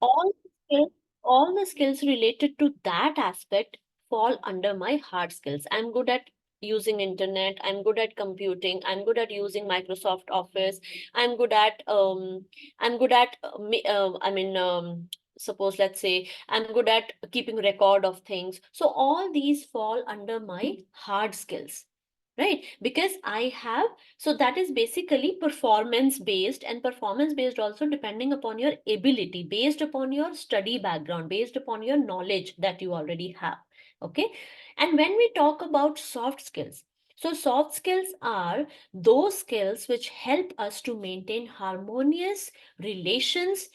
all skills, all the skills related to that aspect fall under my hard skills. I'm good at using internet, I'm good at computing, I'm good at using Microsoft Office, I'm good at suppose let's say I'm good at keeping record of things. So all these fall under my hard skills, right? Because I have, so that is basically performance based, and performance based also depending upon your ability, based upon your study background, based upon your knowledge that you already have. Okay. And when we talk about soft skills, so soft skills are those skills which help us to maintain harmonious relations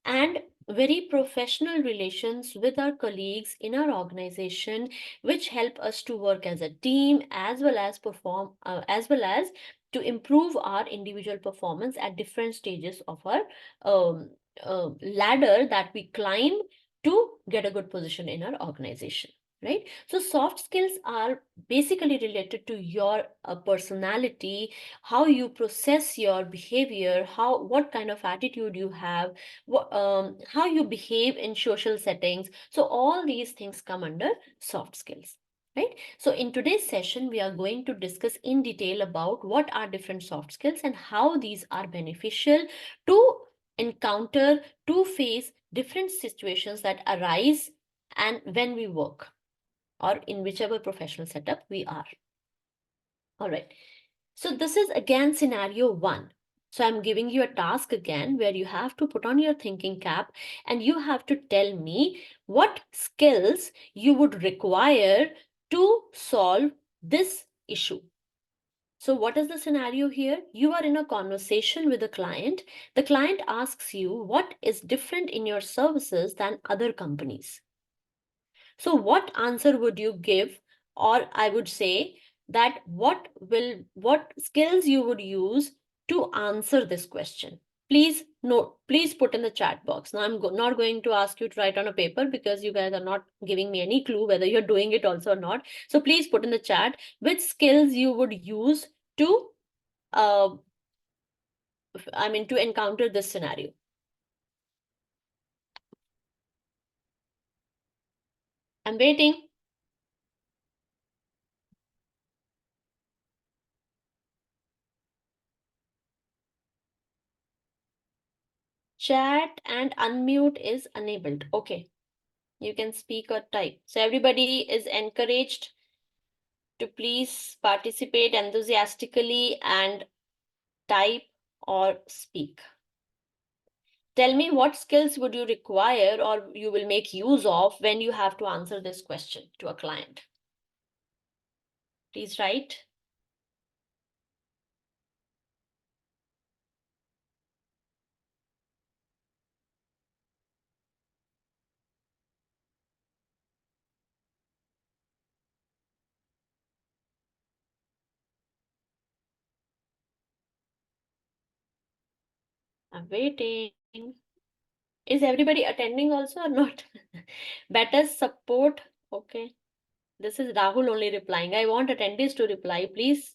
and very professional relations with our colleagues in our organization, which help us to work as a team as well as perform as well as to improve our individual performance at different stages of our um, ladder that we climb to get a good position in our organization, right? So soft skills are basically related to your personality, how you process your behavior, how what kind of attitude you have, how you behave in social settings. So all these things come under soft skills, right? So in today's session, we are going to discuss in detail about what are different soft skills and how these are beneficial to encounter, to face different situations that arise and when we work or in whichever professional setup we are. All right. So this is again scenario one. So I'm giving you a task again where you have to put on your thinking cap and you have to tell me what skills you would require to solve this issue. So what is the scenario here? You are in a conversation with a client. The client asks you what is different in your services than other companies. So what answer would you give? Or I would say that what skills you would use to answer this question? Please note, please put in the chat box. Now I'm not going to ask you to write on a paper because you guys are not giving me any clue whether you're doing it also or not. So please put in the chat which skills you would use to uh to encounter this scenario. I'm waiting. Chat and unmute is enabled. Okay. You can speak or type. So everybody is encouraged to please participate enthusiastically and type or speak. Tell me what skills would you require or you will make use of when you have to answer this question to a client. Please write. I'm waiting. Is everybody attending also or not? Better support. Okay. This is Rahul only replying. I want attendees to reply, please.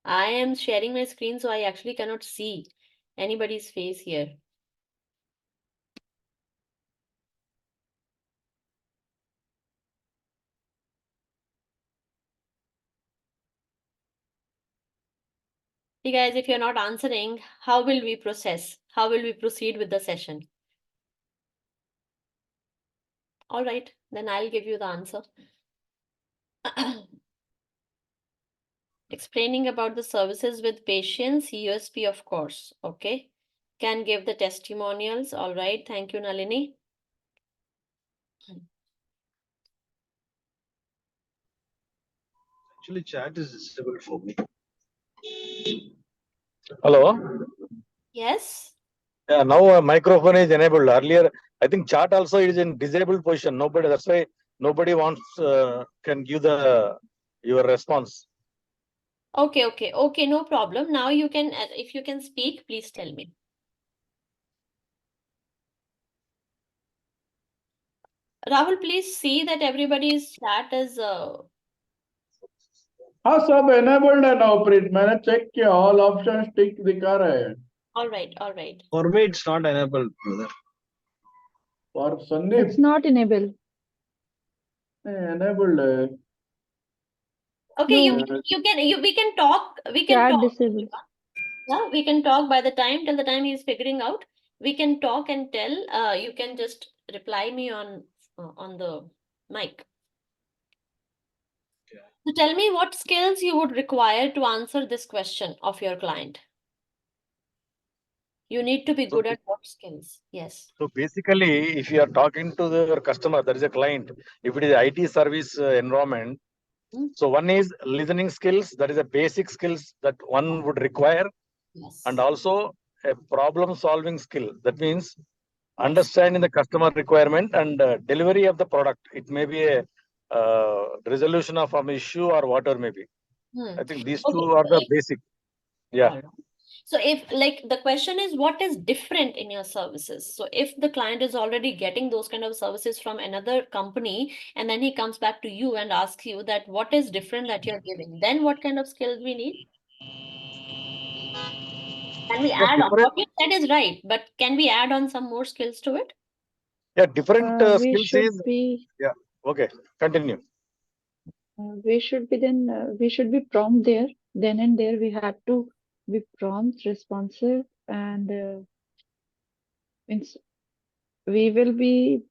I am sharing my screen, so I actually cannot see anybody's face here. See guys, if you're not answering, how will we process? How will we proceed with the session? All right, then I'll give you the answer. Explaining about the services with patients, USP, of course. Okay. Can give the testimonials. All right. Thank you, Nalini. Actually, chat is disabled for me. Hello? Yes. Yeah, now microphone is enabled. Earlier, I think chat also is in disabled position. Nobody, that's why nobody wants, can give your response. Okay, no problem. Now you can, if you can speak, please tell me. Rahul, please see that everybody's chat is हाँ सब enabled है now प्रीत, मैंने check किया, all options टिक दिखा रहे हैं. All right, all right. For me, it's not enabled, brother. For It's Sandeep, not enabled. enabled है. Okay, No, we can talk, chat disabled. yeah, we can talk by the time, till the time he's figuring out, we can talk and tell, you can just reply me on the mic. Yeah. So tell me what skills you would require to answer this question of your client. You need to be So, good at what skills? Yes. so basically, if you are talking to your customer, there is a client. If it is IT service environment, Hmm. so one is listening skills. That is a basic skills that one would require, Yes. and also a problem solving skill. That means Yes. understanding the customer requirement and delivery of the product. It may be a resolution of an issue or whatever may be. Hmm. I think these two Okay. are So the if, basic. Yeah. all right. So if like the question is what is different in your services? So if the client is already getting those kind of services from another company and then he comes back to you and asks you that what is different that you're giving, then what kind of skills we need? Can we Yeah, add on? different. What you said is right, but can we add on some more skills to it? Yeah, different We skills should is. be Yeah. Okay. Continue. we should be prompt there. Then and there, we had to be prompt, responsive, and means we will be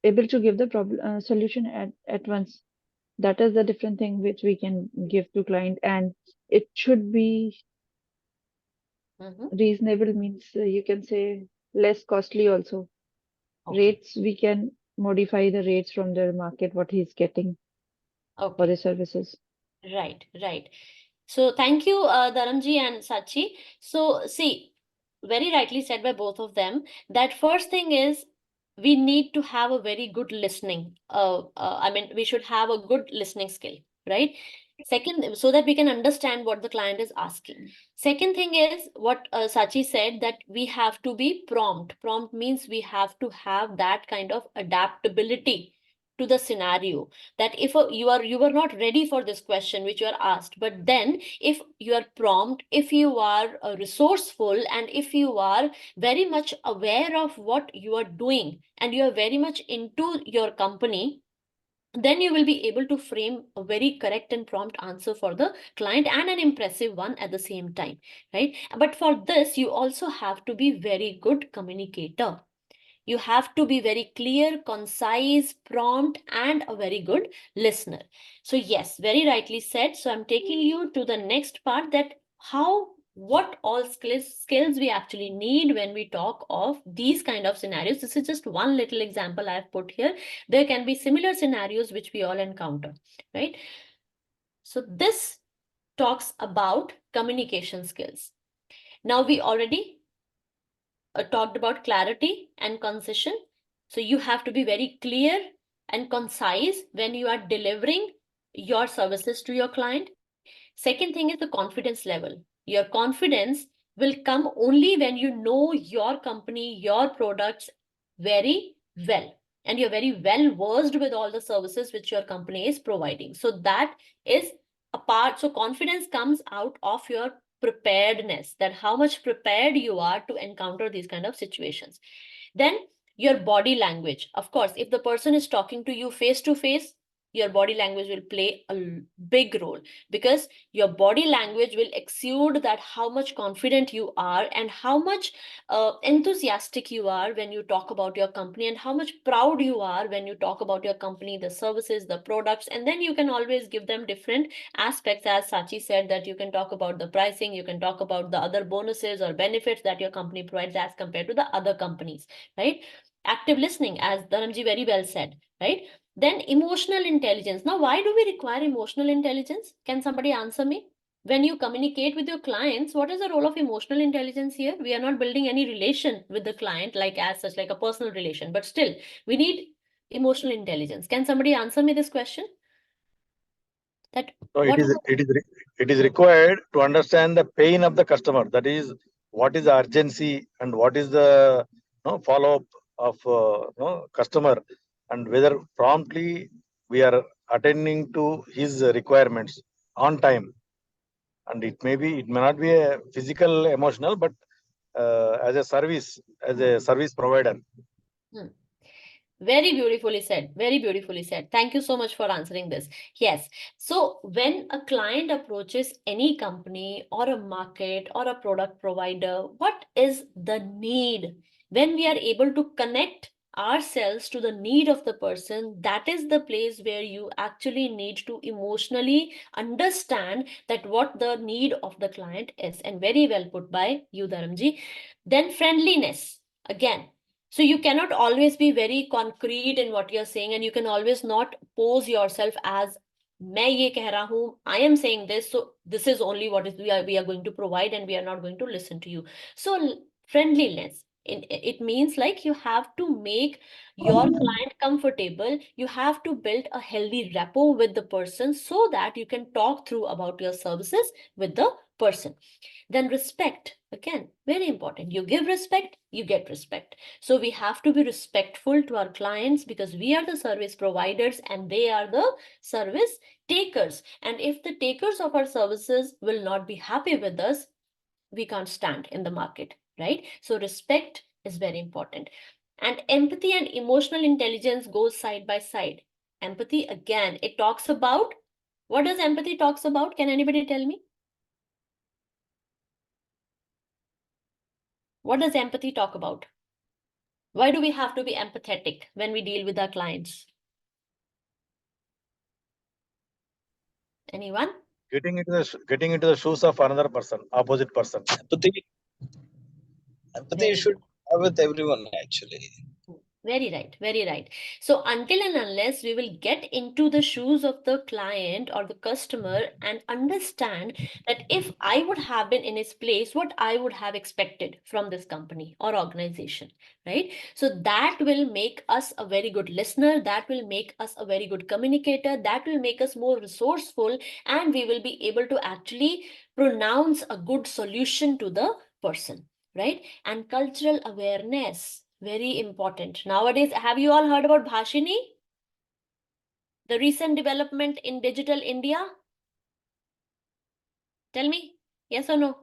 able to give the problem solution at once. That is the different thing which we can give to client, and it should be Mm-hmm. reasonable. Means you can say less costly also. Okay. Rates, we can modify the rates from the market what he's getting for Okay. the services. Right, right. So thank you, Dharamji and Sachi. So see, very rightly said by both of them, that first thing is we need to have a very good listening. I mean, we should have a good listening skill, right? Second, so that we can understand what the client is asking. Second thing is what Sachi said, that we have to be prompt. Prompt means we have to have that kind of adaptability to the scenario, that if you are not ready for this question which you are asked, but then if you are prompt, if you are resourceful, and if you are very much aware of what you are doing and you are very much into your company, then you will be able to frame a very correct and prompt answer for the client, and an impressive one at the same time, right? But for this you also have to be very good communicator. You have to be very clear, concise, prompt, and a very good listener. So yes, very rightly said. So I'm taking you to the next part, that what all skills we actually need when we talk of these kind of scenarios. This is just one little example I've put here. There can be similar scenarios which we all encounter, right? So this talks about communication skills. Now we already talked about clarity and concision. So you have to be very clear and concise when you are delivering your services to your client. Second thing is the confidence level. Your confidence will come only when you know your company, your products very well, and you're very well versed with all the services which your company is providing. So that is a part. So confidence comes out of your preparedness, that how much prepared you are to encounter these kind of situations. Then your body language. Of course, if the person is talking to you face to face, your body language will play a big role, because your body language will exude that how much confident you are and how much enthusiastic you are when you talk about your company, and how much proud you are when you talk about your company, the services, the products. And then you can always give them different aspects, as Sachi said, that you can talk about the pricing, you can talk about the other bonuses or benefits that your company provides as compared to the other companies, right? Active listening, as Dharamji very well said, right? Then emotional intelligence. Now, why do we require emotional intelligence? Can somebody answer me? When you communicate with your clients, what is the role of emotional intelligence here? We are not building any relation with the client like as such, like a personal relation, but still we need emotional intelligence. Can somebody answer me this question? That So what is it is required to understand the pain of the customer. That is, what is the urgency and what is the follow up of customer, and whether promptly we are attending to his requirements, on time. And it may not be a physical, emotional, but as a service provider. Hmm. Very beautifully said. Very beautifully said. Thank you so much for answering this. Yes. So when a client approaches any company or a market or a product provider, what is the need? When we are able to connect ourselves to the need of the person, that is the place where you actually need to emotionally understand that what the need of the client is. And very well put by you, Dharamji. Then friendliness. Again, so you cannot always be very concrete in what you're saying, and you can always not pose yourself as मैं ये कह रहा हूँ, I am saying this, so this is only what is we are going to provide, and we are not going to listen to you. So friendliness, it means like you have to make your client comfortable. You have to build a healthy rapport with the person so that you can talk through about your services with the person. Then respect, again, very important. You give respect, you get respect. So we have to be respectful to our clients because we are the service providers and they are the service takers. And if the takers of our services will not be happy with us, we can't stand in the market, right? So respect is very important. And empathy and emotional intelligence goes side by side. Empathy, again, it talks about, what does empathy talks about? Can anybody tell me? What does empathy talk about? Why do we have to be empathetic when we deal with our clients? Anyone? Getting into the shoes of another person, opposite person. Empathy, empathy Very should have with everyone actually. Very right, very right. So until and unless we will get into the shoes of the client or the customer and understand that if I would have been in his place, what I would have expected from this company or organization, right? So that will make us a very good listener, that will make us a very good communicator, that will make us more resourceful, and we will be able to actually pronounce a good solution to the person, right? And cultural awareness, very important. Nowadays, have you all heard about Bhashini? The recent development in digital India? Tell me, yes or no?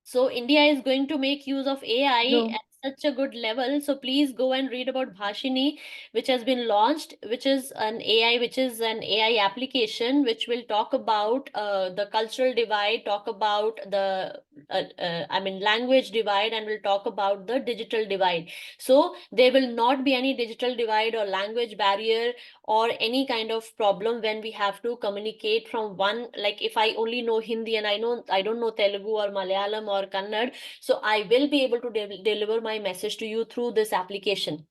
So India is going to make use of AI No. at such a good level. So please go and read about Bhashini, which has been launched, which is an AI application, which will talk about the cultural divide, talk about the language divide, and will talk about the digital divide. So there will not be any digital divide or language barrier or any kind of problem when we have to communicate from one, like if I only know Hindi and I don't know Telugu or Malayalam or Kannada, so I will be able to deliver my message to you through this application.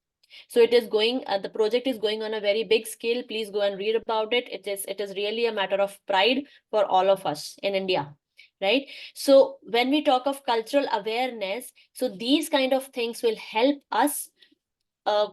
So it is going, the project is going on a very big scale. Please go and read about it. It is really a matter of pride for all of us in India, right? So when we talk of cultural awareness, so these kind of things will help us uh,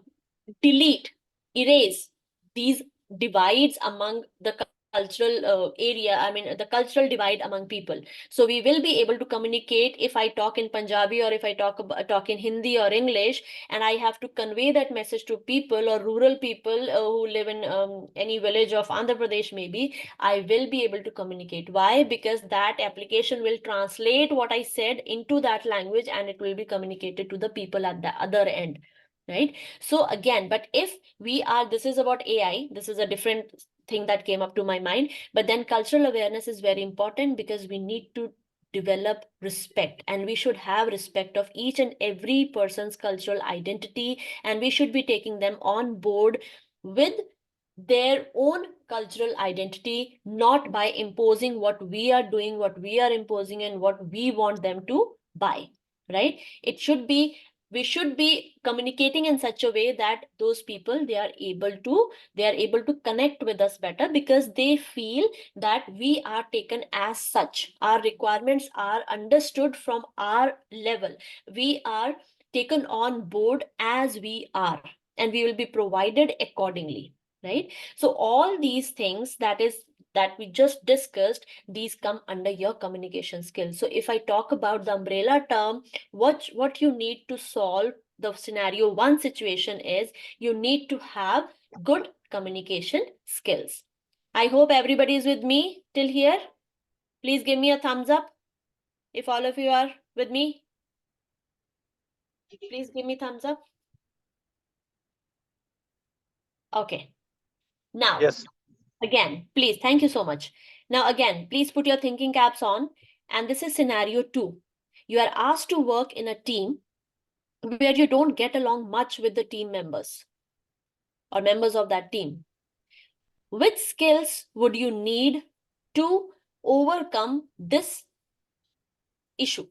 erase these divides among the cultural the cultural divide among people. So we will be able to communicate if I talk in Punjabi or if I talk in Hindi or English, and I have to convey that message to people or rural people who live in any village of Andhra Pradesh maybe, I will be able to communicate. Why? Because that application will translate what I said into that language and it will be communicated to the people at the other end, right? So again, but if we are, this is about AI, this is a different thing that came up to my mind, but then cultural awareness is very important because we need to develop respect, and we should have respect of each and every person's cultural identity, and we should be taking them on board with their own cultural identity, not by imposing what we are doing, what we are imposing, and what we want them to buy, right? It should be, we should be communicating in such a way that those people, they are able to connect with us better because they feel that we are taken as such, our requirements are understood from our level, we are taken on board as we are, and we will be provided accordingly, right? So all these things that we just discussed, these come under your communication skills. So if I talk about the umbrella term, what you need to solve the scenario one situation is, you need to have good communication skills. I hope everybody is with me till here. Please give me a thumbs up if all of you are with me. Please give me thumbs up. Okay. Now, Yes. again, please, thank you so much. Now, again, please put your thinking caps on. And this is scenario 2. You are asked to work in a team where you don't get along much with the team members or members of that team. Which skills would you need to overcome this issue?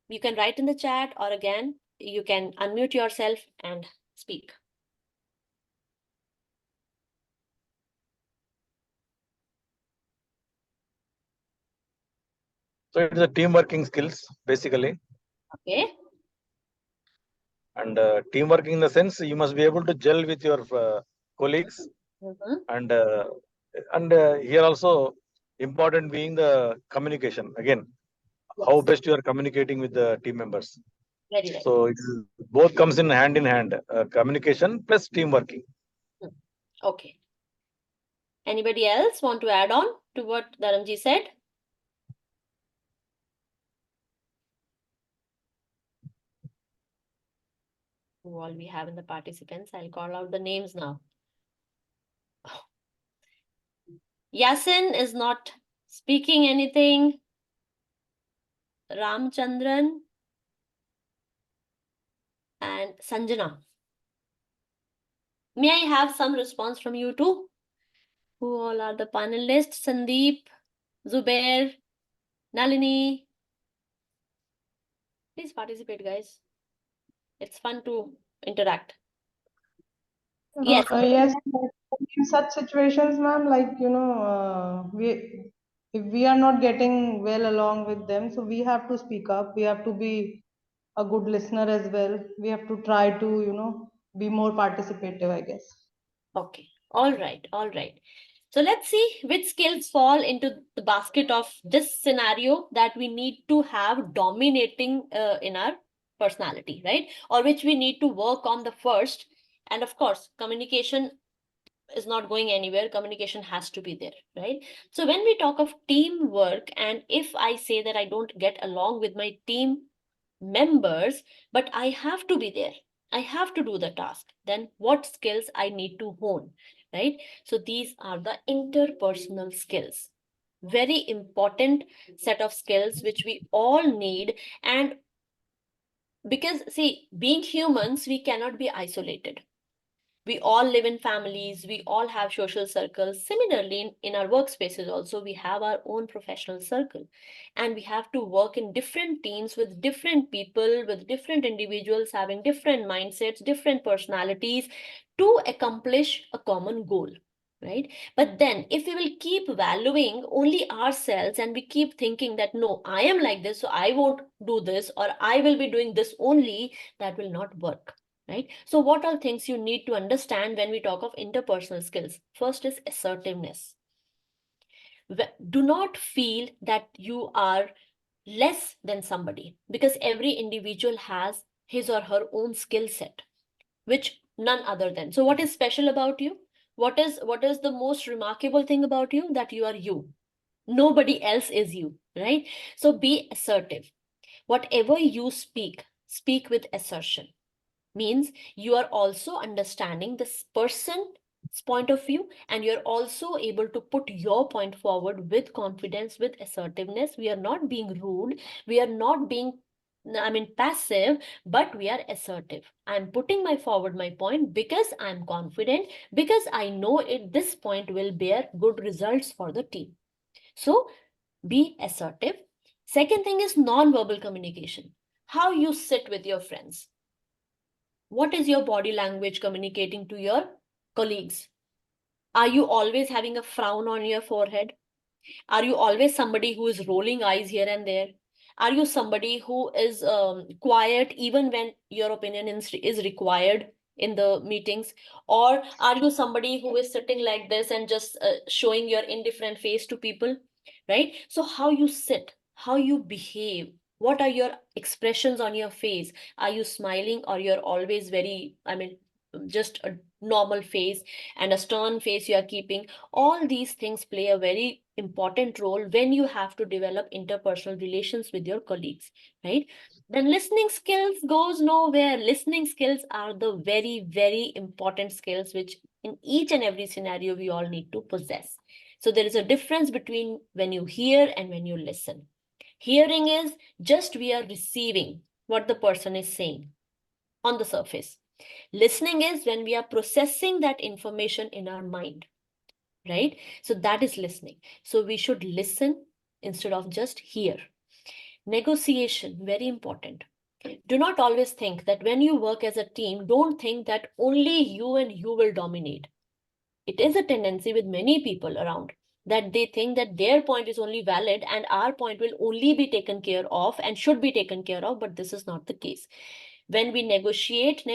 You can write in the chat, or again, you can unmute yourself and speak. So it's a team working skills basically, Okay. and team working in the sense you must be able to gel with your colleagues, and here also important being the communication again. How Yes, best you are communicating with the team members. very right. So both comes in hand, communication plus team working. Okay. Anybody else want to add on to what Dharamji said? Who all we have in the participants? I'll call out the names now. Yasin is not speaking anything. Ramchandran and Sanjana. May I have some response from you too? Who all are the panelists? Sandeep, Zubair, Nalini. Please participate, guys. It's fun to interact. Yes. Yes, in such situations, ma'am, like, if we are not getting well along with them, so we have to speak up. We have to be a good listener as well. We have to try to, be more participative, I guess. Okay. All right. All right. So let's see which skills fall into the basket of this scenario that we need to have dominating in our personality, right? Or which we need to work on the first. And of course, communication is not going anywhere. Communication has to be there, right? So when we talk of teamwork, and if I say that I don't get along with my team members, but I have to be there, I have to do the task, then what skills I need to hone, right? So these are the interpersonal skills. Very important set of skills which we all need. And because, see, being humans, we cannot be isolated. We all live in families, we all have social circles. Similarly, in our workspaces also, we have our own professional circle, and we have to work in different teams with different people, with different individuals having different mindsets, different personalities, to accomplish a common goal, right? But then if we will keep valuing only ourselves, and we keep thinking that no, I am like this, so I won't do this, or I will be doing this only, that will not work. Right? So what are things you need to understand when we talk of interpersonal skills? First is assertiveness. Do not feel that you are less than somebody, because every individual has his or her own skill set, which none other than. So what is special about you? What is the most remarkable thing about you? That you are you. Nobody else is you, right? So be assertive. Whatever you speak, speak with assertion. Means you are also understanding this person's point of view, and you're also able to put your point forward with confidence, with assertiveness. We are not being rude, we are not being passive, but we are assertive. I'm putting my point because I'm confident, because I know this point will bear good results for the team. So be assertive. Second thing is non-verbal communication. How you sit with your friends. What is your body language communicating to your colleagues? Are you always having a frown on your forehead? Are you always somebody who is rolling eyes here and there? Are you somebody who is quiet even when your opinion is required in the meetings? Or are you somebody who is sitting like this and just showing your indifferent face to people? Right? So how you sit, how you behave, what are your expressions on your face? Are you smiling, or you're always very, just a normal face and a stern face you are keeping. All these things play a very important role when you have to develop interpersonal relations with your colleagues, right? Then listening skills goes nowhere. Listening skills are the very, very important skills which in each and every scenario we all need to possess. So there is a difference between when you hear and when you listen. Hearing is just we are receiving what the person is saying on the surface. Listening is when we are processing that information in our mind, right? So that is listening. So we should listen instead of just hear. Negotiation, very important. Do not always think that when you work as a team, don't think that only you and you will dominate. It is a tendency with many people around that they think that their point is only valid and our point will only be taken care of and should be taken care of, but this is not the case. When we negotiate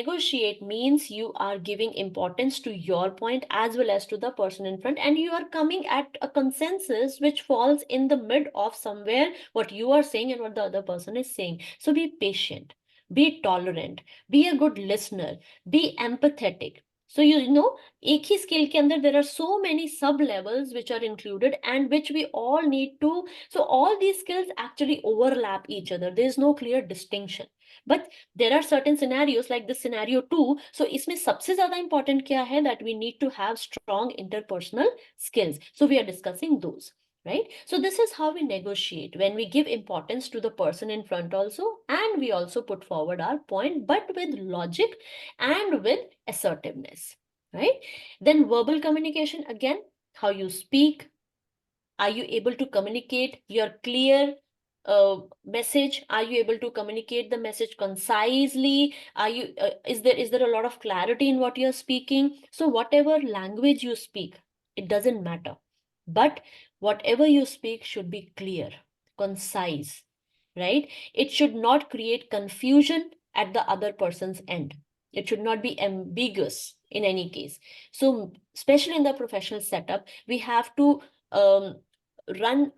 means you are giving importance to your point as well as to the person in front, and you are coming at a consensus which falls in the mid of somewhere what you are saying and what the other person is saying. So be patient, be tolerant, be a good listener, be empathetic. So you know, एक ही skill के अंदर there are so many sub levels which are included and which we all need to. So all these skills actually overlap each other. There is no clear distinction. But there are certain scenarios like this scenario 2. So इसमें सबसे ज़्यादा important क्या है that we need to have strong interpersonal skills. So we are discussing those, right? So this is how we negotiate when we give importance to the person in front also, and we also put forward our point, but with logic and with assertiveness, right? Then verbal communication, again, how you speak. Are you able to communicate your clear message? Are you able to communicate the message concisely? Are you is there a lot of clarity in what you're speaking? So whatever language you speak, it doesn't matter, but whatever you speak should be clear, concise, right? It should not create confusion at the other person's end. It should not be ambiguous in any case. So especially in the professional setup, we have to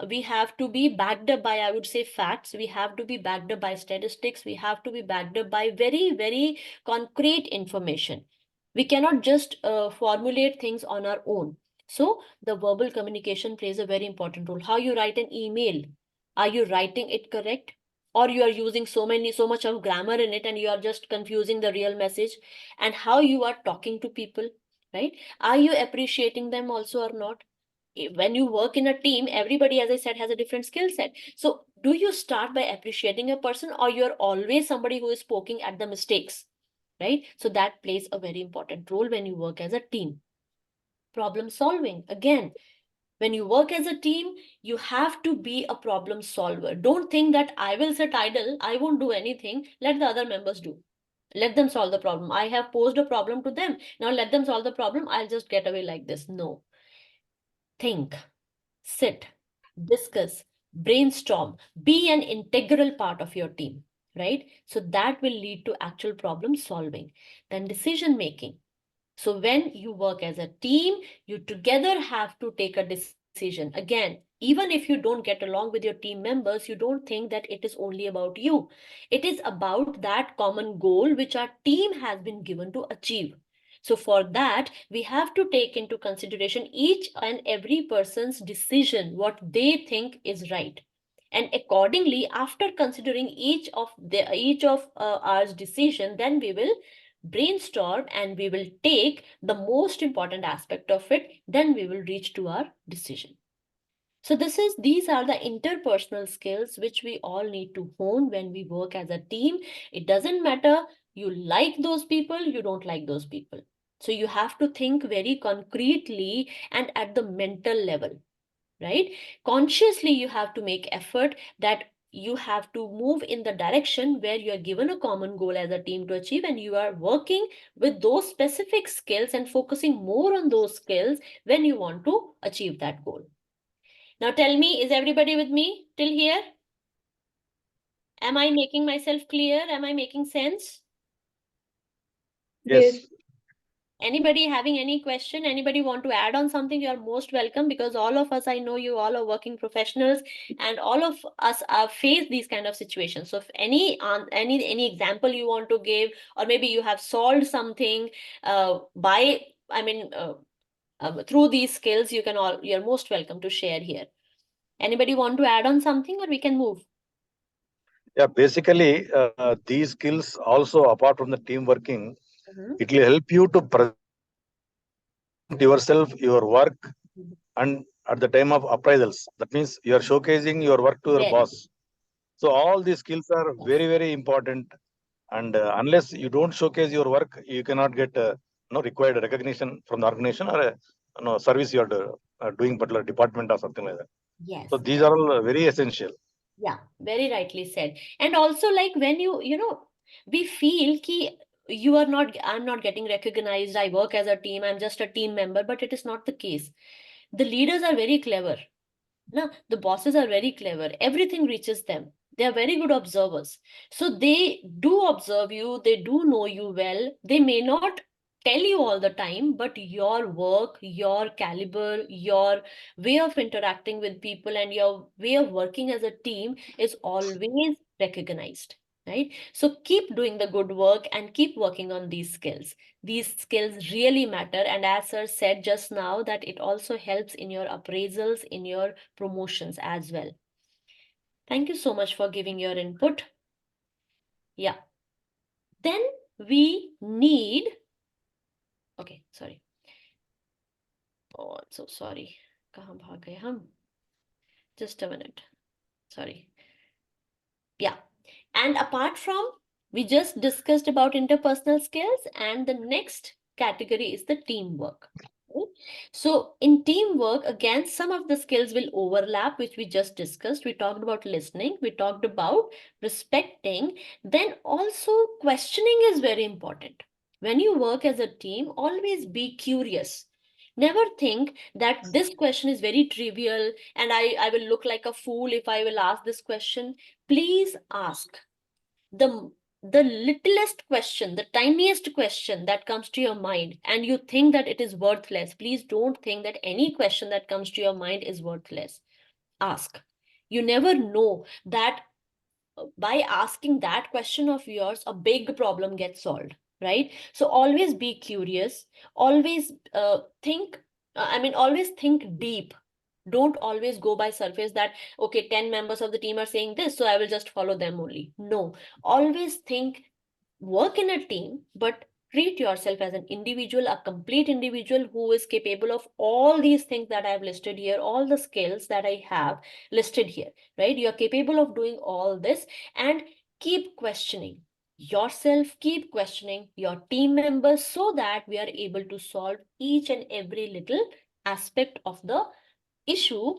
we have to be backed up by, I would say, facts. We have to be backed up by statistics. We have to be backed up by very, very concrete information. We cannot just formulate things on our own. So the verbal communication plays a very important role. How you write an email, are you writing it correct? Or you are using so much of grammar in it and you are just confusing the real message? And how you are talking to people, right? Are you appreciating them also or not? When you work in a team, everybody, as I said, has a different skill set. So do you start by appreciating a person, or you're always somebody who is poking at the mistakes, right? So that plays a very important role when you work as a team. Problem solving, again, when you work as a team, you have to be a problem solver. Don't think that I will sit idle, I won't do anything, let the other members do. Let them solve the problem. I have posed a problem to them, now let them solve the problem, I'll just get away like this. No. Think, sit, discuss, brainstorm, be an integral part of your team, right? So that will lead to actual problem solving. Then decision making. So when you work as a team, you together have to take a decision. Again, even if you don't get along with your team members, you don't think that it is only about you. It is about that common goal which our team has been given to achieve. So for that, we have to take into consideration each and every person's decision, what they think is right. And accordingly, after considering each of our decision, then we will brainstorm and we will take the most important aspect of it, then we will reach to our decision. So these are the interpersonal skills which we all need to hone when we work as a team. It doesn't matter you like those people, you don't like those people. So you have to think very concretely and at the mental level, right? Consciously, you have to make effort that you have to move in the direction where you are given a common goal as a team to achieve, and you are working with those specific skills and focusing more on those skills when you want to achieve that goal. Now tell me, is everybody with me till here? Am I making myself clear? Am I making sense? Yes. Anybody having any question? Anybody want to add on something? You are most welcome, because all of us, I know you all are working professionals, and all of us are face these kind of situations. So if any example you want to give, or maybe you have solved something through these skills, you're most welcome to share here. Anybody want to add on something, or we can move? Yeah, basically, these skills also, apart from the team working, Mhm. it will help you to present yourself, your work, and at the time of appraisals. That means you are showcasing your work to your Very. boss. So all these skills are Yes. very, very important. And unless you don't showcase your work, you cannot get no required recognition from the organization, or no service you are doing particular department or something like that. Yes. So these are all very essential. Yeah, very rightly said. And also, like, when we feel ki I'm not getting recognized, I work as a team, I'm just a team member, but it is not the case. The leaders are very clever. No, the bosses are very clever. Everything reaches them. They are very good observers. So they do observe you, they do know you well. They may not tell you all the time, but your work, your caliber, your way of interacting with people, and your way of working as a team is always recognized. Right? So keep doing the good work and keep working on these skills. These skills really matter. And as sir said just now, that it also helps in your appraisals, in your promotions as well. Thank you so much for giving your input. Yeah. Then we need, okay, sorry. Oh, I'm so sorry. Kahan bhag gaye hum? Just a minute. Sorry. Yeah. And apart from, we just discussed about interpersonal skills, and the next category is the teamwork. Okay? So in teamwork, again, some of the skills will overlap, which we just discussed. We talked about listening, we talked about respecting, then also questioning is very important. When you work as a team, always be curious. Never think that this question is very trivial and I will look like a fool if I will ask this question. Please ask. The littlest question, the tiniest question that comes to your mind, and you think that it is worthless, please don't think that any question that comes to your mind is worthless. Ask. You never know that by asking that question of yours, a big problem gets solved, right? So always be curious, always always think deep. Don't always go by surface that, okay, 10 members of the team are saying this, so I will just follow them only. No, always think, work in a team, but treat yourself as an individual, a complete individual who is capable of all these things that I've listed here, all the skills that I have listed here, right? You're capable of doing all this, and keep questioning yourself, keep questioning your team members, so that we are able to solve each and every little aspect of the issue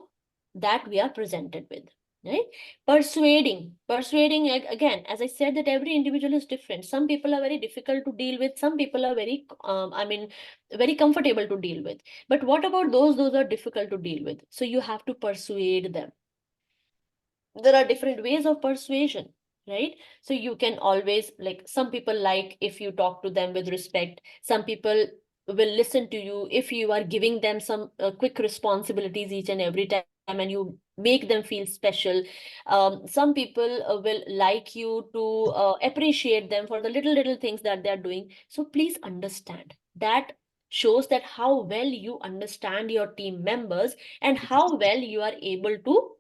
that we are presented with, right? Persuading, again, as I said, that every individual is different. Some people are very difficult to deal with, some people are very very comfortable to deal with. But what about those are difficult to deal with? So you have to persuade them. There are different ways of persuasion, right? So you can always, like, some people like if you talk to them with respect, some people will listen to you if you are giving them some quick responsibilities each and every time, and you make them feel special. Some people will like you to appreciate them for the little things that they are doing. So please understand that, shows that how well you understand your team members and how well you are able to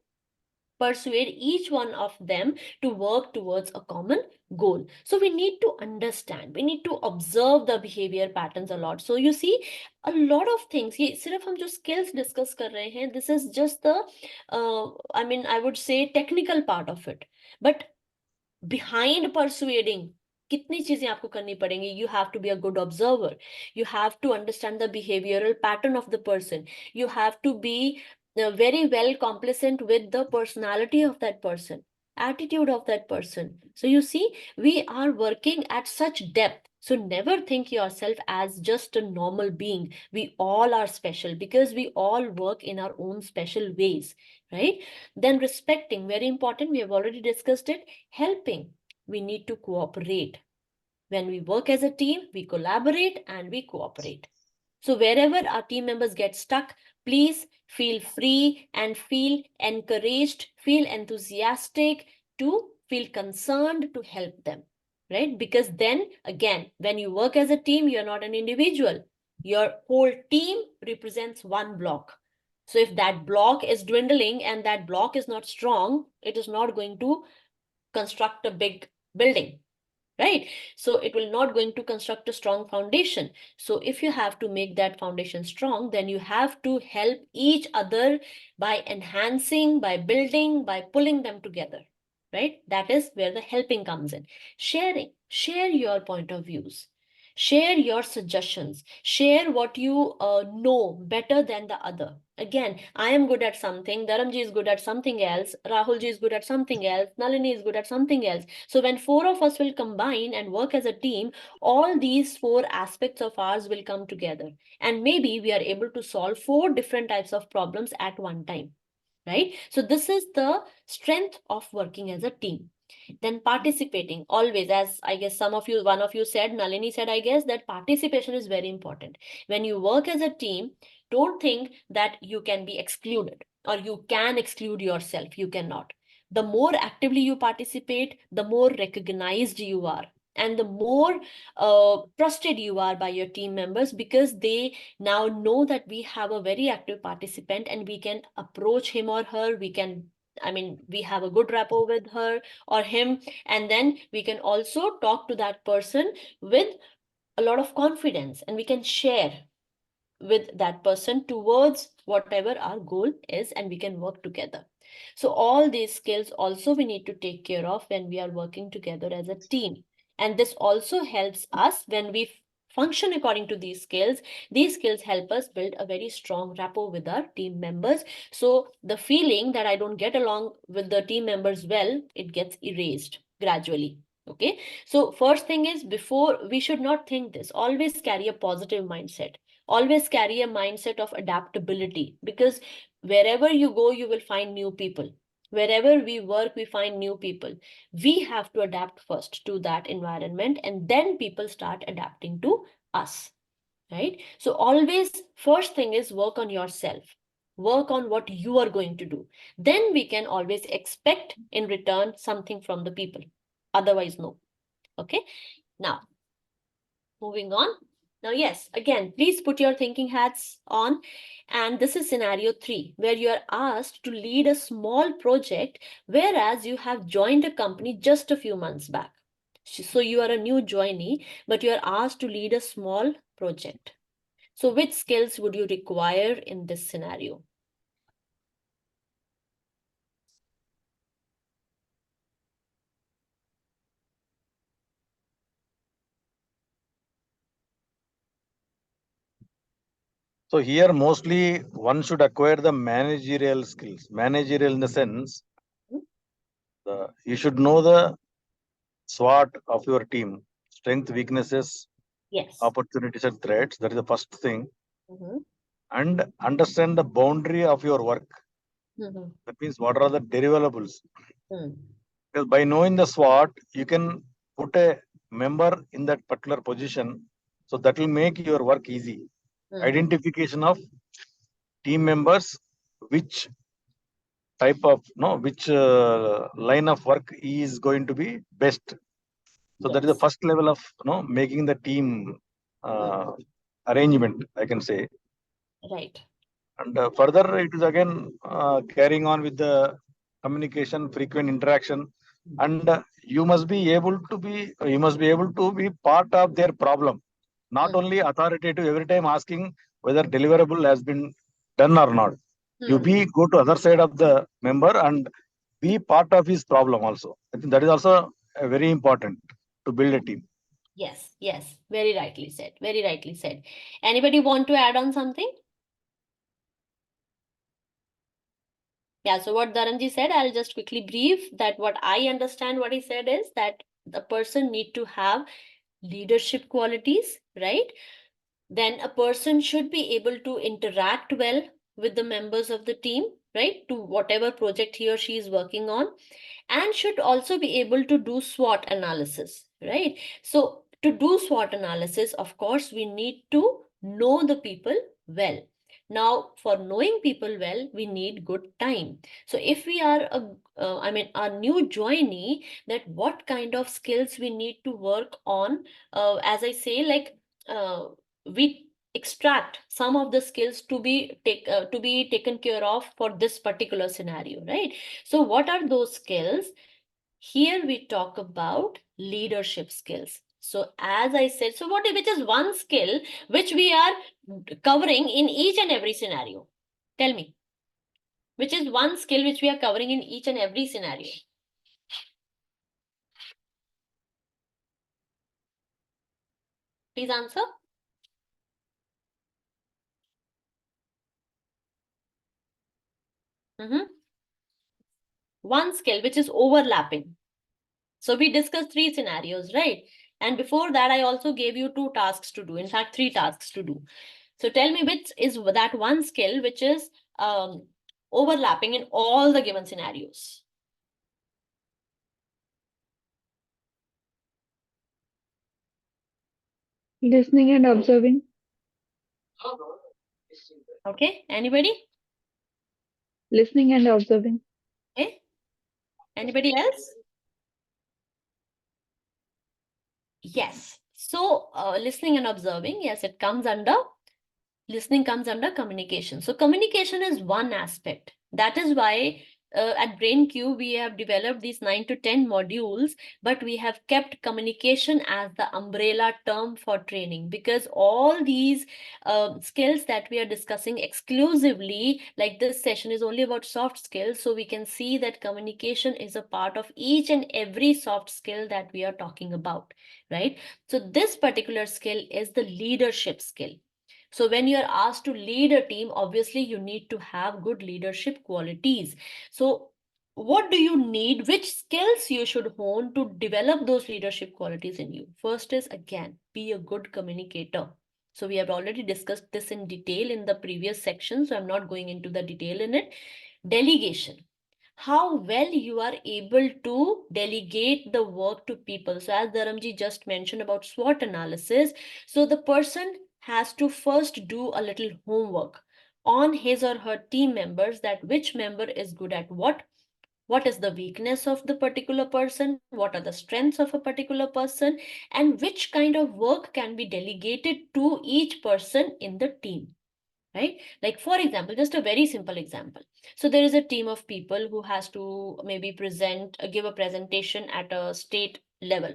persuade each one of them to work towards a common goal. So we need to understand, we need to observe the behavior patterns a lot. So you see, a lot of things, ये सिर्फ हम जो skills discuss कर रहे हैं, this is just the I would say technical part of it. But behind persuading, कितनी चीजें आपको करनी पड़ेंगी? You have to be a good observer, you have to understand the behavioral pattern of the person, you have to be very well complacent with the personality of that person, attitude of that person. So you see, we are working at such depth. So never think yourself as just a normal being. We all are special, because we all work in our own special ways, right? Then respecting, very important, we have already discussed it. Helping, we need to cooperate. When we work as a team, we collaborate and we cooperate. So wherever our team members get stuck, please feel free and feel encouraged, feel enthusiastic to feel concerned to help them, right? Because then again, when you work as a team, you're not an individual. Your whole team represents one block. So if that block is dwindling and that block is not strong, it is not going to construct a big building, right? So it will not going to construct a strong foundation. So if you have to make that foundation strong, then you have to help each other by enhancing, by building, by pulling them together, right? That is where the helping comes in. Share your point of views. Share your suggestions. Share what you know better than the other. Again, I am good at something, Dharamji is good at something else, Rahulji is good at something else, Nalini is good at something else. So when four of us will combine and work as a team, all these four aspects of ours will come together. And maybe we are able to solve four different types of problems at one time, right? So this is the strength of working as a team. Then participating always, as I guess one of you said, Nalini said, I guess, that participation is very important. When you work as a team, don't think that you can be excluded or you can exclude yourself. You cannot. The more actively you participate, the more recognized you are and the more trusted you are by your team members, because they now know that we have a very active participant and we can approach him or her. We have a good rapport with her or him, and then we can also talk to that person with a lot of confidence and we can share with that person towards whatever our goal is, and we can work together. So all these skills also we need to take care of when we are working together as a team. And this also helps us when we function according to these skills. These skills help us build a very strong rapport with our team members. So the feeling that I don't get along with the team members well, it gets erased gradually. Okay. So first thing is, before, we should not think this. Always carry a positive mindset. Always carry a mindset of adaptability, because wherever you go, you will find new people. Wherever we work, we find new people. We have to adapt first to that environment, and then people start adapting to us, right? So always, first thing is work on yourself. Work on what you are going to do. Then we can always expect in return something from the people. Otherwise, no. Okay. Now, moving on. Now, yes, again, please put your thinking hats on. And this is scenario 3, where you are asked to lead a small project, whereas you have joined a company just a few months back. So you are a new joinee, but you are asked to lead a small project. So which skills would you require in this scenario? So here mostly one should acquire the managerial skills. Managerial in the sense, you should know the SWOT of your team, strength, weaknesses, Yes. opportunities and threats. That is the first thing. Mhm. And understand the boundary of your work. Mhm. That means what are the deliverables. Mhm. Because by knowing the SWOT, you can put a member in that particular position. So that will make your work easy. Mhm. Identification of team members, which type of which line of work is going to be best. So that is the Yes. first level of making the team arrangement, I can say. Right. And further, it is again carrying on with the communication, frequent interaction, and you must be able to be part of their problem, not Mhm. only authoritative every time asking whether deliverable has been done or not. You Mhm. go to other side of the member and be part of his problem also. I think that is also very important to build a team. Yes, yes, very rightly said. Very rightly said. Anybody want to add on something? Yeah, so what Dharanji said, I'll just quickly brief that what I understand what he said is that the person need to have leadership qualities, right? Then a person should be able to interact well with the members of the team, right? To whatever project he or she is working on, and should also be able to do SWOT analysis, right? So to do SWOT analysis, of course, we need to know the people well. Now, for knowing people well, we need good time. So if we are a new joinee, that what kind of skills we need to work on, as I say, like we extract some of the skills to be taken care of for this particular scenario, right? So what are those skills? Here we talk about leadership skills. So as I said, so which is one skill which we are covering in each and every scenario? Tell me, which is one skill which we are covering in each and every scenario? Please answer. One skill which is overlapping. So we discussed 3 scenarios, right? And before that, I also gave you 2 tasks to do. In fact, 3 tasks to do. So tell me which is that one skill which is overlapping in all the given scenarios. Listening and observing. Okay, anybody? Listening and observing. Okay, anybody else? Yes. So listening and observing, yes, it comes under listening comes under communication. So communication is one aspect. That is why at BrainQ, we have developed these 9 to 10 modules, but we have kept communication as the umbrella term for training, because all these skills that we are discussing exclusively, like this session is only about soft skills. So we can see that communication is a part of each and every soft skill that we are talking about, right? So this particular skill is the leadership skill. So when you're asked to lead a team, obviously you need to have good leadership qualities. So what do you need? Which skills you should hone to develop those leadership qualities in you? First is, again, be a good communicator. So we have already discussed this in detail in the previous section, so I'm not going into the detail in it. Delegation. How well you are able to delegate the work to people. So as Dharamji just mentioned about SWOT analysis, so the person has to first do a little homework on his or her team members, that which member is good at what is the weakness of the particular person, what are the strengths of a particular person, and which kind of work can be delegated to each person in the team, right? Like, for example, just a very simple example. So there is a team of people who has to maybe give a presentation at a state level,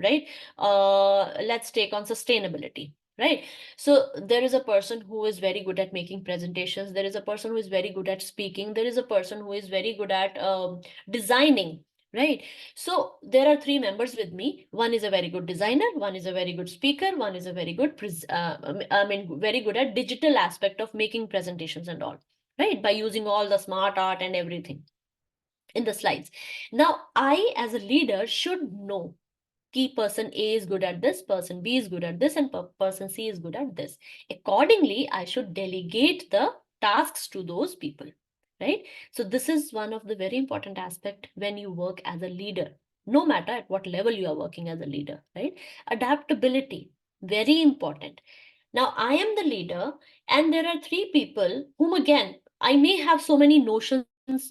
right? Let's take on sustainability, right? So there is a person who is very good at making presentations. There is a person who is very good at speaking. There is a person who is very good at designing, right? So there are 3 members with me. One is a very good designer, one is a very good speaker, one is a very good, very good at digital aspect of making presentations and all, right? By using all the smart art and everything in the slides. Now, I as a leader should know key person A is good at this, person B is good at this, and person C is good at this. Accordingly, I should delegate the tasks to those people, right? So this is one of the very important aspect when you work as a leader, no matter at what level you are working as a leader, right? Adaptability, very important. Now, I am the leader, and there are 3 people whom, again, I may have so many notions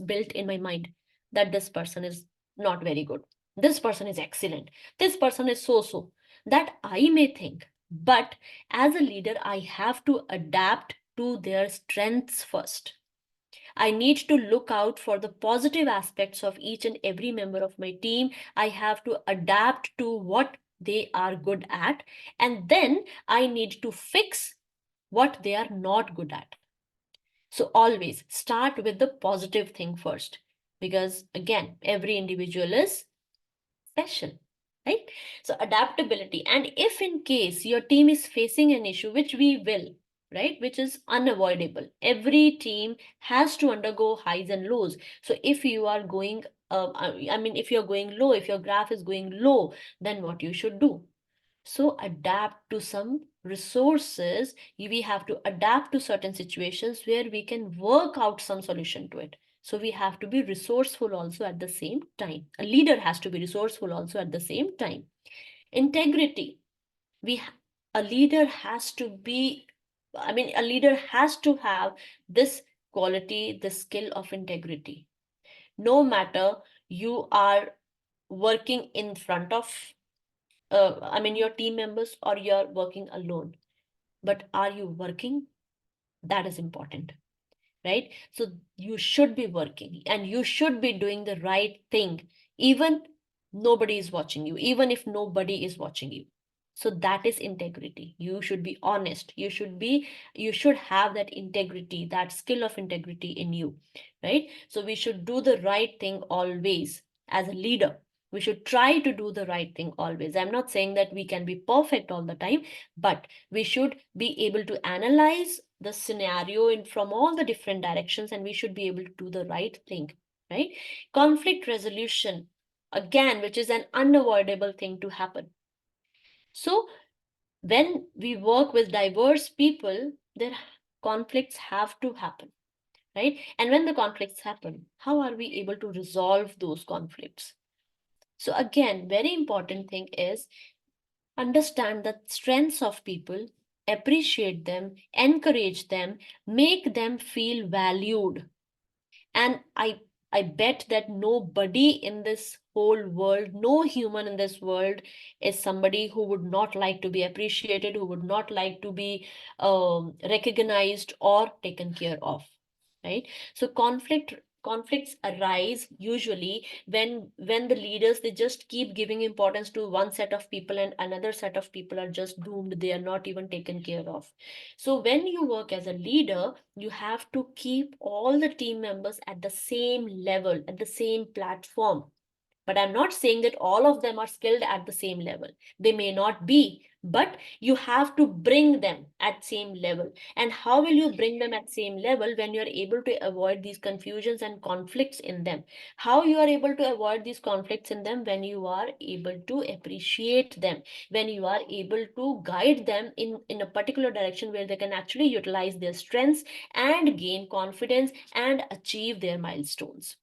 built in my mind that this person is not very good, this person is excellent, this person is so, that I may think. But as a leader, I have to adapt to their strengths first. I need to look out for the positive aspects of each and every member of my team. I have to adapt to what they are good at, and then I need to fix what they are not good at. So always start with the positive thing first, because again, every individual is special, right? So adaptability. And if in case your team is facing an issue, which we will, right, which is unavoidable, every team has to undergo highs and lows. So if you are going if you're going low, if your graph is going low, then what you should do? So adapt to some resources. We have to adapt to certain situations where we can work out some solution to it. So we have to be resourceful also at the same time. A leader has to be resourceful also at the same time. Integrity. A leader has to be, a leader has to have this quality, this skill of integrity. No matter you are working in front of, your team members, or you're working alone, but are you working? That is important, right? So you should be working and you should be doing the right thing, even nobody is watching you, even if nobody is watching you. So that is integrity. You should be honest. You should have that integrity, that skill of integrity in you, right? So we should do the right thing always. As a leader, we should try to do the right thing always. I'm not saying that we can be perfect all the time, but we should be able to analyze the scenario in from all the different directions, and we should be able to do the right thing, right? Conflict resolution, again, which is an unavoidable thing to happen. So when we work with diverse people, their conflicts have to happen, right? And when the conflicts happen, how are we able to resolve those conflicts? So again, very important thing is understand the strengths of people, appreciate them, encourage them, make them feel valued. And I bet that nobody in this whole world, no human in this world is somebody who would not like to be appreciated, who would not like to be recognized or taken care of, right? So conflicts arise usually when the leaders, they just keep giving importance to one set of people and another set of people are just doomed, they are not even taken care of. So when you work as a leader, you have to keep all the team members at the same level, at the same platform. But I'm not saying that all of them are skilled at the same level. They may not be, but you have to bring them at same level. And how will you bring them at same level? When you're able to avoid these confusions and conflicts in them. How you are able to avoid these conflicts in them? When you are able to appreciate them, when you are able to guide them in a particular direction where they can actually utilize their strengths and gain confidence and achieve their milestones,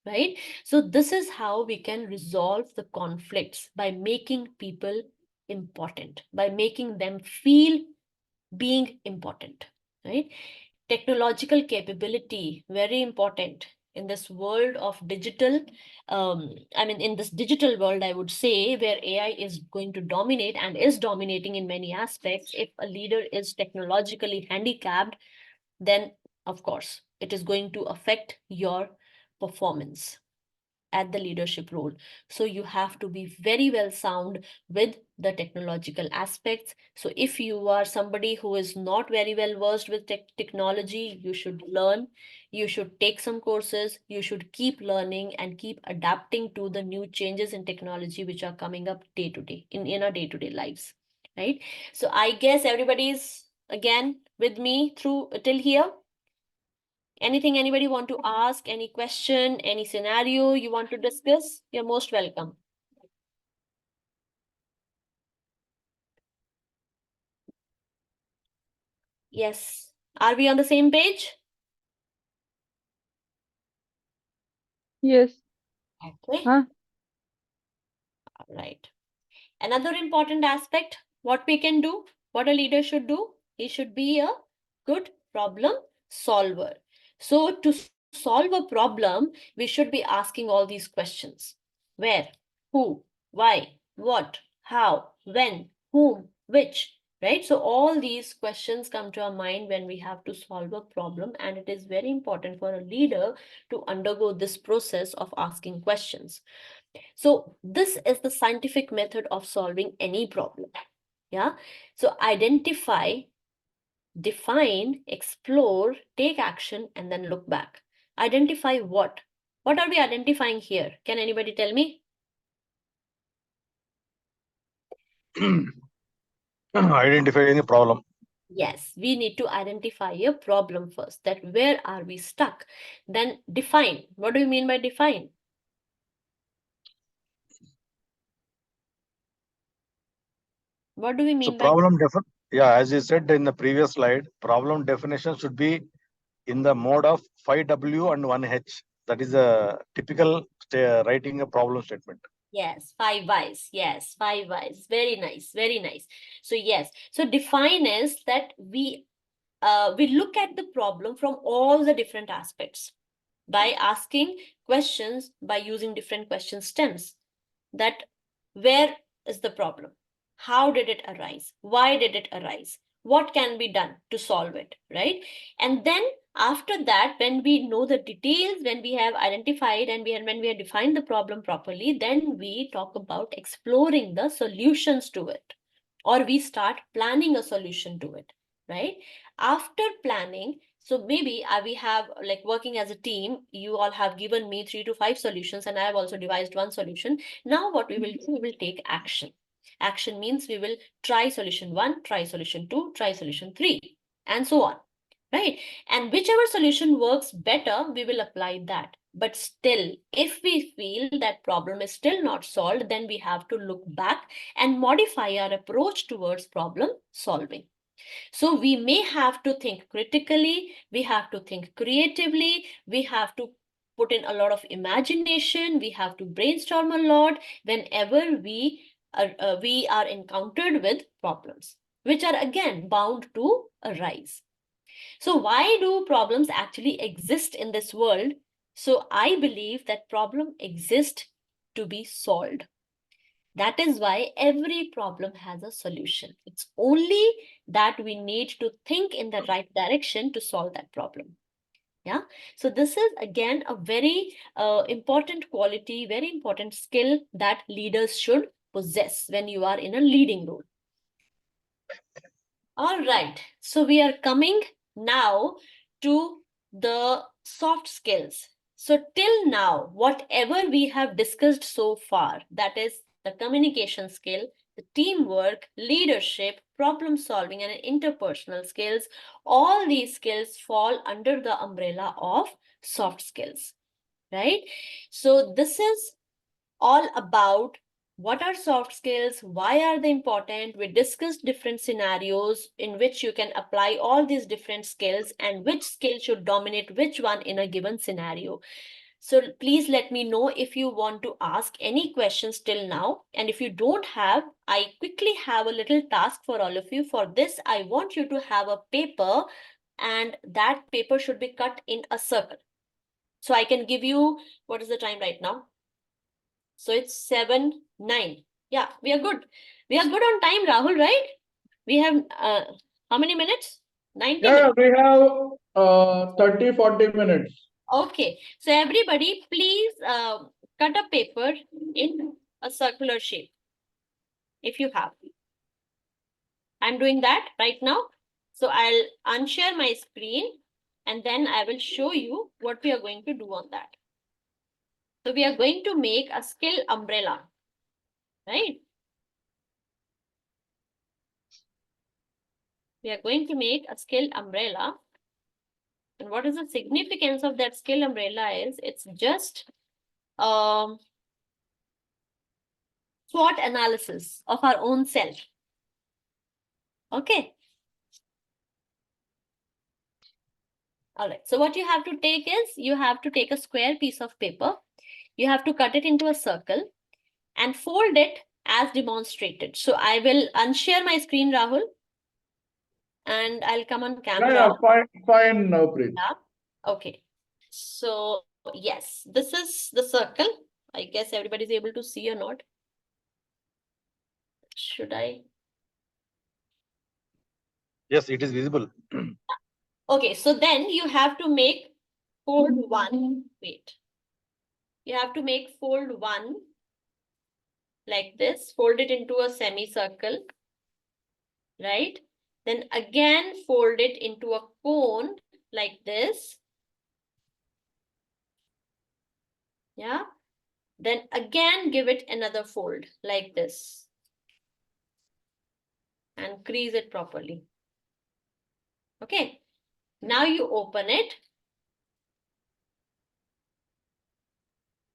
right? So this is how we can resolve the conflicts, by making people important, by making them feel being important, right? Technological capability, very important in this world of digital, in this digital world, I would say, where AI is going to dominate and is dominating in many aspects. If a leader is technologically handicapped, then of course it is going to affect your performance at the leadership role. So you have to be very well sound with the technological aspects. So if you are somebody who is not very well versed with technology, you should learn, you should take some courses, you should keep learning and keep adapting to the new changes in technology which are coming up day to day in our day-to-day lives, right? So I guess everybody's again with me through till here. Anything anybody want to ask? Any question? Any scenario you want to discuss? You're most welcome. Yes. Are we on the same page? Yes. Okay. Huh? All right. Another important aspect, what we can do, what a leader should do, he should be a good problem solver. So to solve a problem, we should be asking all these questions. Where, who, why, what, how, when, whom, which, right? So all these questions come to our mind when we have to solve a problem, and it is very important for a leader to undergo this process of asking questions. So this is the scientific method of solving any problem. Yeah. So identify, define, explore, take action, and then look back. Identify what? What are we identifying here? Can anybody tell me? Identifying a problem. Yes, we need to identify a problem first, that where are we stuck? Then define. What do you mean by define? What do we So mean by problem as you said in the previous slide, problem definition should be in the mode of 5W and 1H. That is a typical writing a problem statement. Yes, 5 whys. Yes, 5 whys. Very nice, very nice. So yes, so define is that we look at the problem from all the different aspects by asking questions, by using different question stems. That where is the problem? How did it arise? Why did it arise? What can be done to solve it, right? And then after that, when we know the details, when we have identified and when we have defined the problem properly, then we talk about exploring the solutions to it, or we start planning a solution to it, right? After planning, so maybe we have like working as a team, you all have given me 3 to 5 solutions and I have also devised one solution. Now what we will do, we will take action. Action means we will try solution 1, try solution 2, try solution 3, and so on, right? And whichever solution works better, we will apply that. But still, if we feel that problem is still not solved, then we have to look back and modify our approach towards problem solving. So we may have to think critically, we have to think creatively, we have to put in a lot of imagination, we have to brainstorm a lot whenever we are encountered with problems, which are again bound to arise. So why do problems actually exist in this world? So I believe that problem exists to be solved. That is why every problem has a solution. It's only that we need to think in the right direction to solve that problem. Yeah. So this is again a very important quality, very important skill that leaders should possess when you are in a leading role. All right. So we are coming now to the soft skills. So till now, whatever we have discussed so far, that is the communication skill, the teamwork, leadership, problem solving, and interpersonal skills, all these skills fall under the umbrella of soft skills, right? So this is all about what are soft skills, why are they important. We discussed different scenarios in which you can apply all these different skills and which skill should dominate which one in a given scenario. So please let me know if you want to ask any questions till now. And if you don't have, I quickly have a little task for all of you. For this, I want you to have a paper, and that paper should be cut in a circle. So I can give you, what is the time right now? So it's 7:09. Yeah, we are good. We are good on time, Rahul, right? We have how many minutes? 90 Yeah, minutes. we have 30-40 minutes. Okay. So everybody, please cut a paper in a circular shape if you have. I'm doing that right now. So I'll unshare my screen and then I will show you what we are going to do on that. So we are going to make a skill umbrella, right? We are going to make a skill umbrella. And what is the significance of that skill umbrella is it's just SWOT analysis of our own self. Okay. All right. So what you have to take is you have to take a square piece of paper. You have to cut it into a circle and fold it as demonstrated. So I will unshare my screen, Rahul, and I'll come on Yeah, camera. yeah, fine, Preet. Yeah. Okay. So yes, this is the circle. I guess everybody's able to see or not. Should I? Yes, it is visible. Okay, so then you have to make fold one. Wait. You have to make fold one like this, fold it into a semicircle, right? Then again, fold it into a cone like this. Yeah. Then again, give it another fold like this and crease it properly. Okay. Now you open it.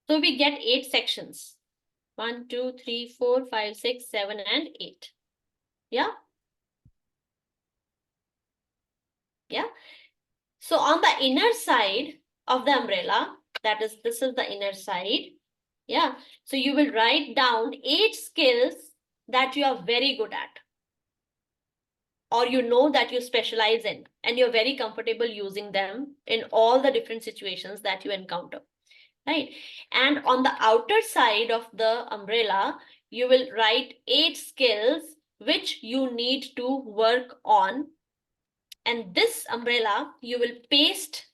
So we get 8 sections. 1, 2, 3, 4, 5, 6, 7, and 8. Yeah. Yeah. So on the inner side of the umbrella, that is, this is the inner side, Yeah. So you will write down 8 skills that you are very good at, or you know that you specialize in, and you're very comfortable using them in all the different situations that you encounter, right? And on the outer side of the umbrella, you will write 8 skills which you need to work on. And this umbrella you will paste,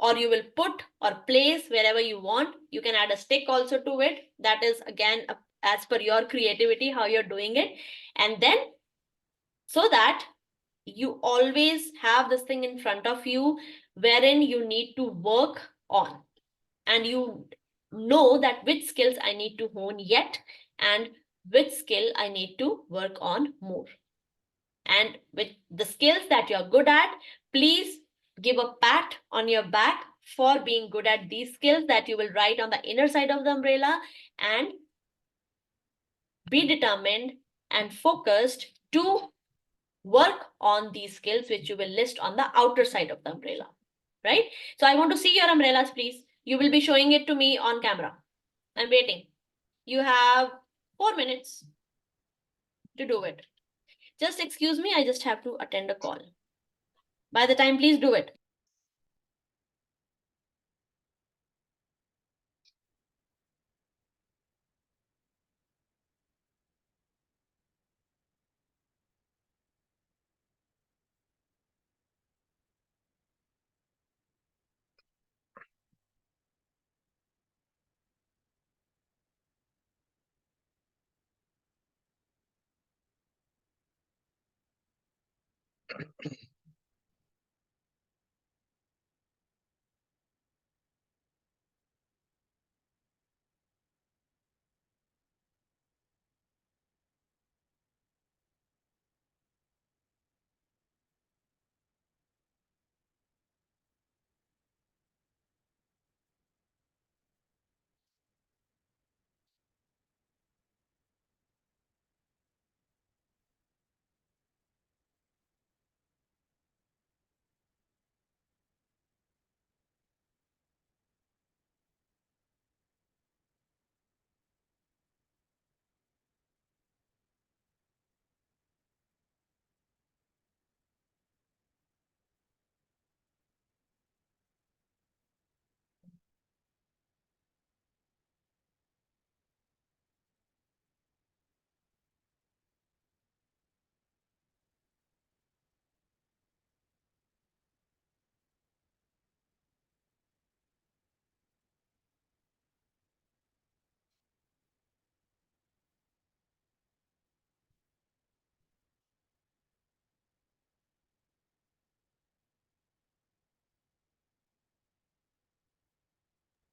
or you will put or place wherever you want. You can add a stick also to it. That is again as per your creativity, how you're doing it. And then, so that you always have this thing in front of you wherein you need to work on, and you know that which skills I need to hone yet and which skill I need to work on more. And with the skills that you're good at, please give a pat on your back for being good at these skills that you will write on the inner side of the umbrella, and be determined and focused to work on these skills which you will list on the outer side of the umbrella, right? So I want to see your umbrellas, please. You will be showing it to me on camera. I'm waiting. You have 4 minutes to do it. Just excuse me, I just have to attend a call. By the time, please do it.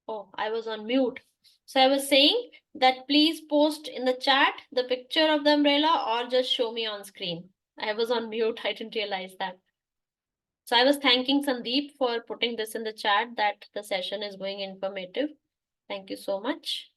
Oh, I was on mute. So I was saying that please post in the chat the picture of the umbrella or just show me on screen. I was on mute. I didn't realize that. So I was thanking Sandeep for putting this in the chat that the session is going informative. Thank you so much.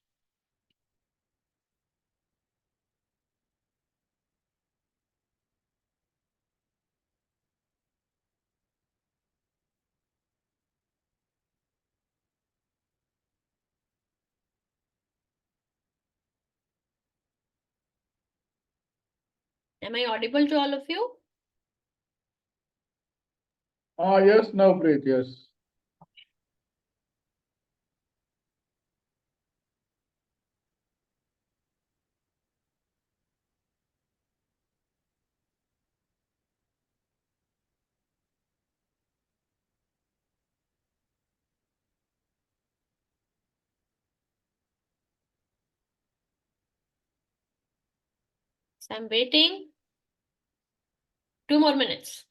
Am I audible to all of you? Yes, now Preet, yes. So I'm waiting 2 more minutes.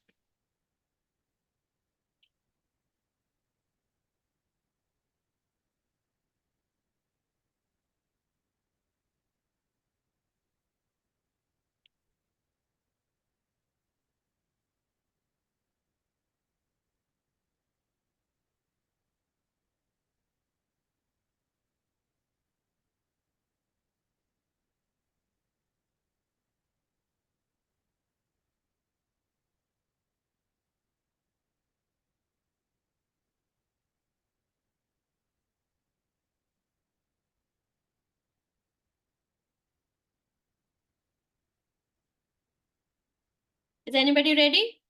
Is anybody ready?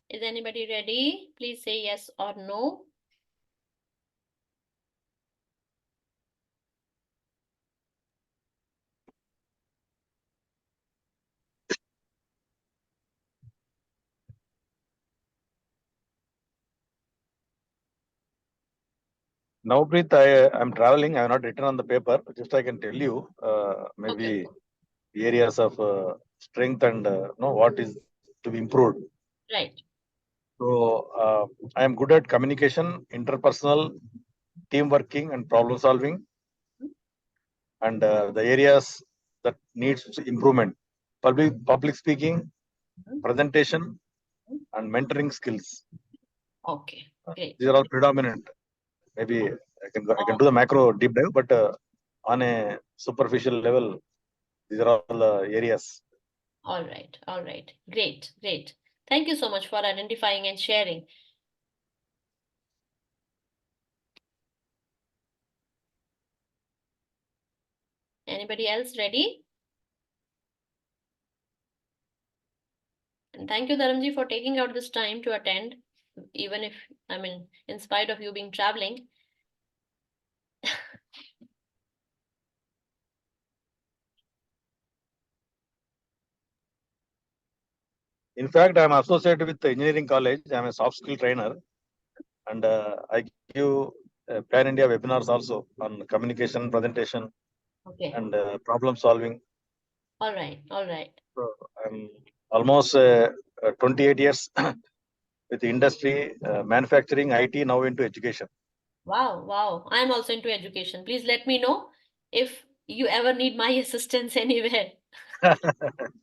Is anybody ready? Please say yes or no. Now, Preet, I'm traveling. I have not written on the paper. Just I can tell you, maybe areas of strength and know what is to be improved. Right. So I am good at communication, interpersonal, team working, and problem solving. And the areas that needs improvement: public speaking, presentation, and mentoring skills. Okay. Great. These are all predominant. Maybe I can do the macro deep dive, but on a superficial level, these are all the areas. All right. All right. Great. Great. Thank you so much for identifying and sharing. Anybody else ready? And thank you, Dharamji, for taking out this time to attend, even if, I mean, in spite of you being traveling. In fact, I'm associated with the engineering college. I'm a soft skill trainer, and I give pan India webinars also on communication, presentation, Okay. and problem solving. All right. All right. So I'm almost 28 years with industry, manufacturing, IT, now into education. Wow. Wow. I'm also into education. Please let me know if you ever need my assistance anywhere.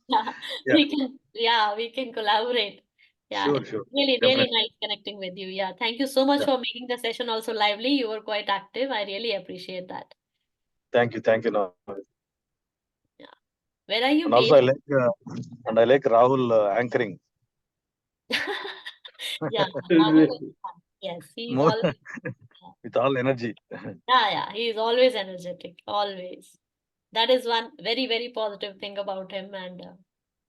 Yeah, Yeah, we can collaborate. Yeah, sure, it's sure, really, really definitely. nice connecting with you. Yeah, thank you so much Yeah. for making the session also lively. You were quite active. I really appreciate that. Thank you. No. Yeah. Where are you And also, I based? like Rahul anchoring. Yeah, Rahul is fun. Yes, he's More always, with all energy. yeah, he's always energetic, always. That is one very, very positive thing about him. And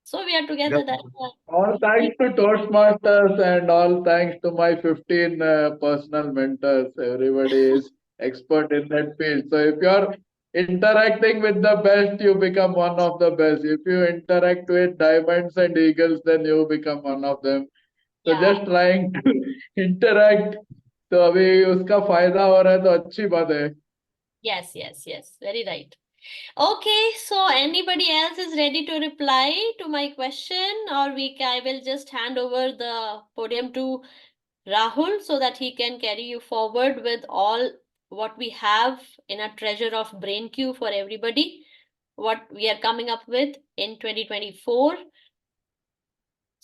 so we are Because together. That's why. All thanks to Toastmasters and all thanks to my 15 personal mentors. Everybody is expert in that field. So if you're interacting with the best, you become one of the best. If you interact with diamonds and eagles, then you become one of them. So Yeah, just trying to interact. तो अभी उसका फायदा हो रहा है तो अच्छी बात है. yes, very right. Okay, so anybody else is ready to reply to my question, or I will just hand over the podium to Rahul so that he can carry you forward with all what we have in a treasure of BrainQ for everybody, what we are coming up with in 2024.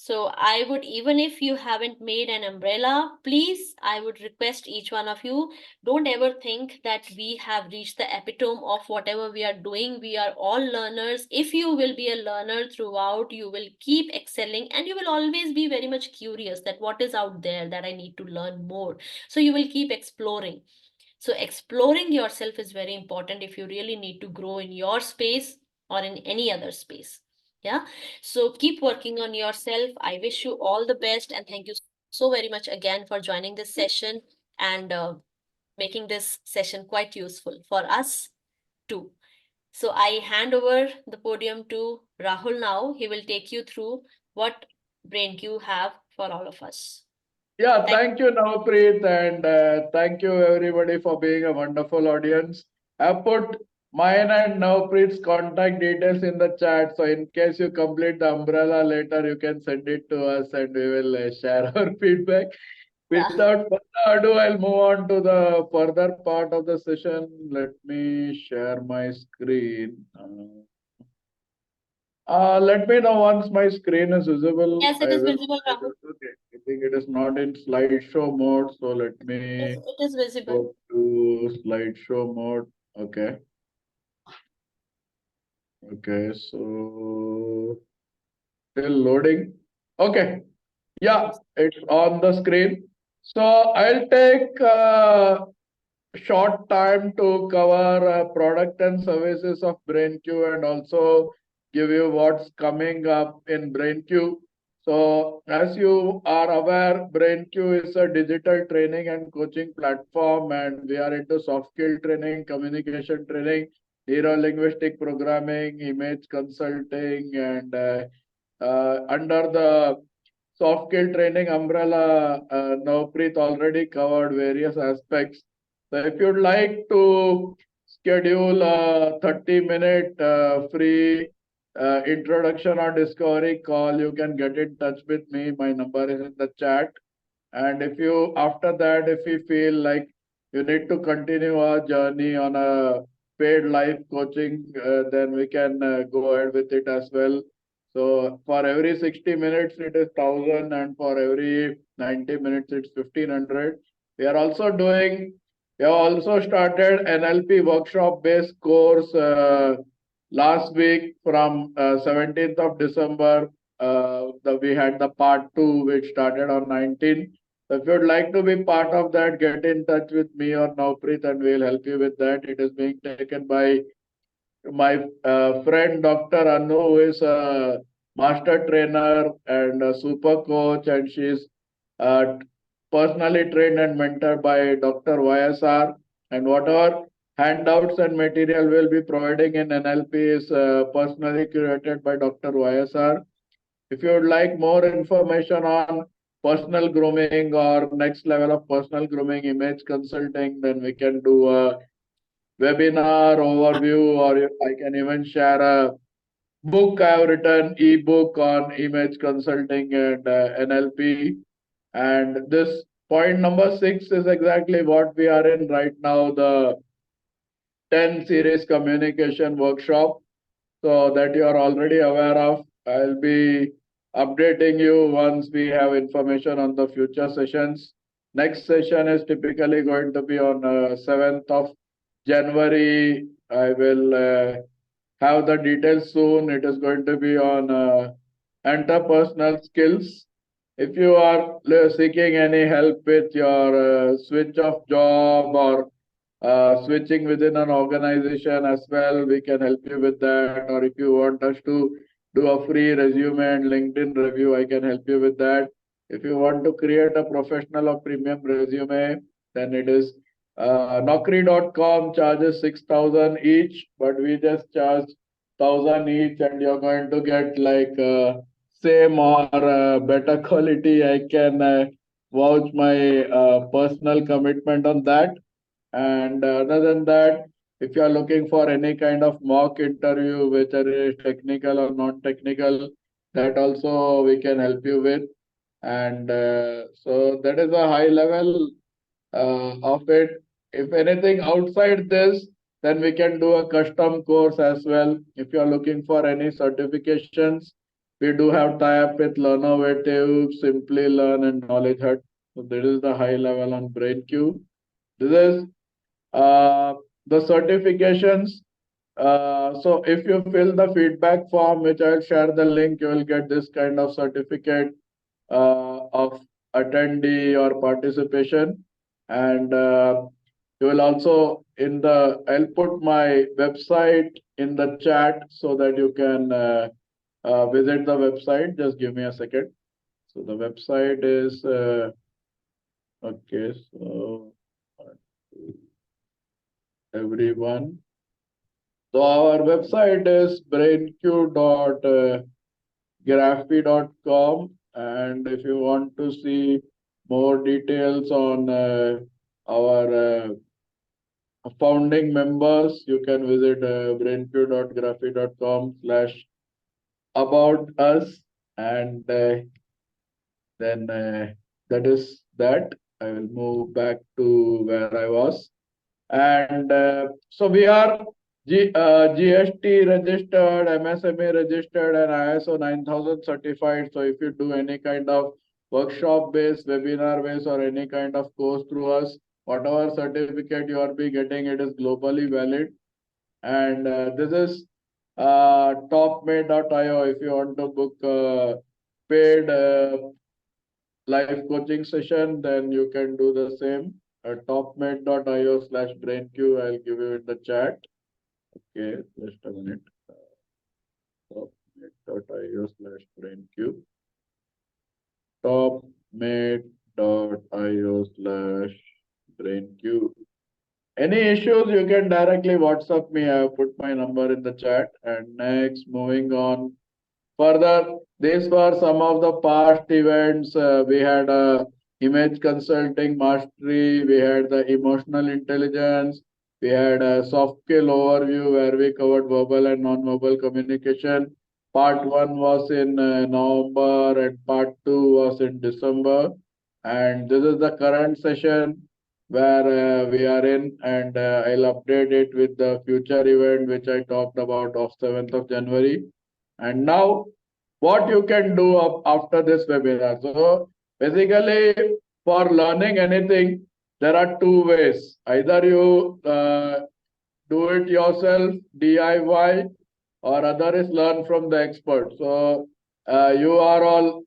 So I would, even if you haven't made an umbrella, please, I would request each one of you, don't ever think that we have reached the epitome of whatever we are doing. We are all learners. If you will be a learner throughout, you will keep excelling and you will always be very much curious that what is out there that I need to learn more. So you will keep exploring. So exploring yourself is very important if you really need to grow in your space or in any other space. Yeah. So keep working on yourself. I wish you all the best and thank you so very much again for joining this session and making this session quite useful for us too. So I hand over the podium to Rahul now. He will take you through what BrainQ have for all of us. Yeah, thank you, Navpreet, and thank you everybody for being a wonderful audience. I put mine and Navpreet's contact details in the chat, so in case you complete the umbrella later, you can send it to us and we will share our feedback. Without further ado, I'll move on to the further part of the session. Let me share my screen. Let me know once my screen is visible. Yes, it is visible, Rahul. Okay, I think it is not in slideshow mode, so let me It is visible. go to slideshow mode. Okay. Okay, so still loading. Okay. Yeah, it's on the screen. So I'll take short time to cover product and services of BrainQ and also give you what's coming up in BrainQ. So as you are aware, BrainQ is a digital training and coaching platform, and we are into soft skill training, communication training, neuro-linguistic programming, image consulting, and under the soft skill training umbrella, Navpreet already covered various aspects. So if you'd like to schedule a 30-minute free introduction or discovery call, you can get in touch with me. My number is in the chat. And if you, after that, if you feel like you need to continue our journey on a paid life coaching, then we can go ahead with it as well. So for every 60 minutes, it is 1,000, and for every 90 minutes, it's 1,500. We are also doing, we have also started NLP workshop based course last week from 17th of December. We had the part 2, which started on 19th. So if you'd like to be part of that, get in touch with me or Navpreet and we'll help you with that. It is being taken by my friend Dr. Anu, who is a master trainer and a super coach, and she's uh, personally trained and mentored by Dr. YSR. And whatever handouts and material we'll be providing in NLP is personally curated by Dr. YSR. If you would like more information on personal grooming or next level of personal grooming image consulting, then we can do a webinar overview, or I can even share a book I have written, ebook on image consulting and NLP. And this point number 6 is exactly what we are in right now, the 10 series communication workshop. So that you are already aware of. I'll be updating you once we have information on the future sessions. Next session is typically going to be on 7th of January. I will have the details soon. It is going to be on interpersonal skills. If you are seeking any help with your switch of job or switching within an organization as well, we can help you with that. Or if you want us to do a free resume and LinkedIn review, I can help you with that. If you want to create a professional or premium resume, then it is Naukri.com charges 6,000 each, but we just charge 1,000 each, and you're going to get like same or better quality. I can vouch my personal commitment on that. And other than that, if you are looking for any kind of mock interview, whether it is technical or non-technical, that also we can help you with. And so that is a high level of it. If anything outside this, then we can do a custom course as well. If you are looking for any certifications, we do have tie-up with Learnovative, Simply Learn, and Knowledge Hut. So this is the high level on BrainQ. This is the certifications. So if you fill the feedback form, which I'll share the link, you will get this kind of certificate of attendee or participation. And you will also I'll put my website in the chat so that you can visit the website. Just give me a second. So the website is, okay, so everyone. So our website is brainq.graphy.com, and if you want to see more details on our founding members, you can visit brainq.graphy.com/about us, and then that is that. I will move back to where I was. And so we are GST registered, MSME registered, and ISO 9000 certified. So if you do any kind of workshop based, webinar based, or any kind of course through us, whatever certificate you are be getting, it is globally valid. And this is topmate.io. If you want to book a paid live coaching session, then you can do the same. topmate.io/BrainQ. I'll give you in the chat. Okay, just a minute. Topmate.io/BrainQ. Topmate.io/BrainQ. Any issues, you can directly WhatsApp me. I have put my number in the chat. And next, moving on. Further, these were some of the past events. We had image consulting mastery, we had the emotional intelligence, we had a soft skill overview where we covered verbal and non-verbal communication. Part 1 was in November and part 2 was in December. And this is the current session where we are in, and I'll update it with the future event which I talked about of 7th of January. And now, what you can do after this webinar. So basically, for learning anything, there are two ways. Either you do it yourself, DIY, or other is learn from the expert. So you are all,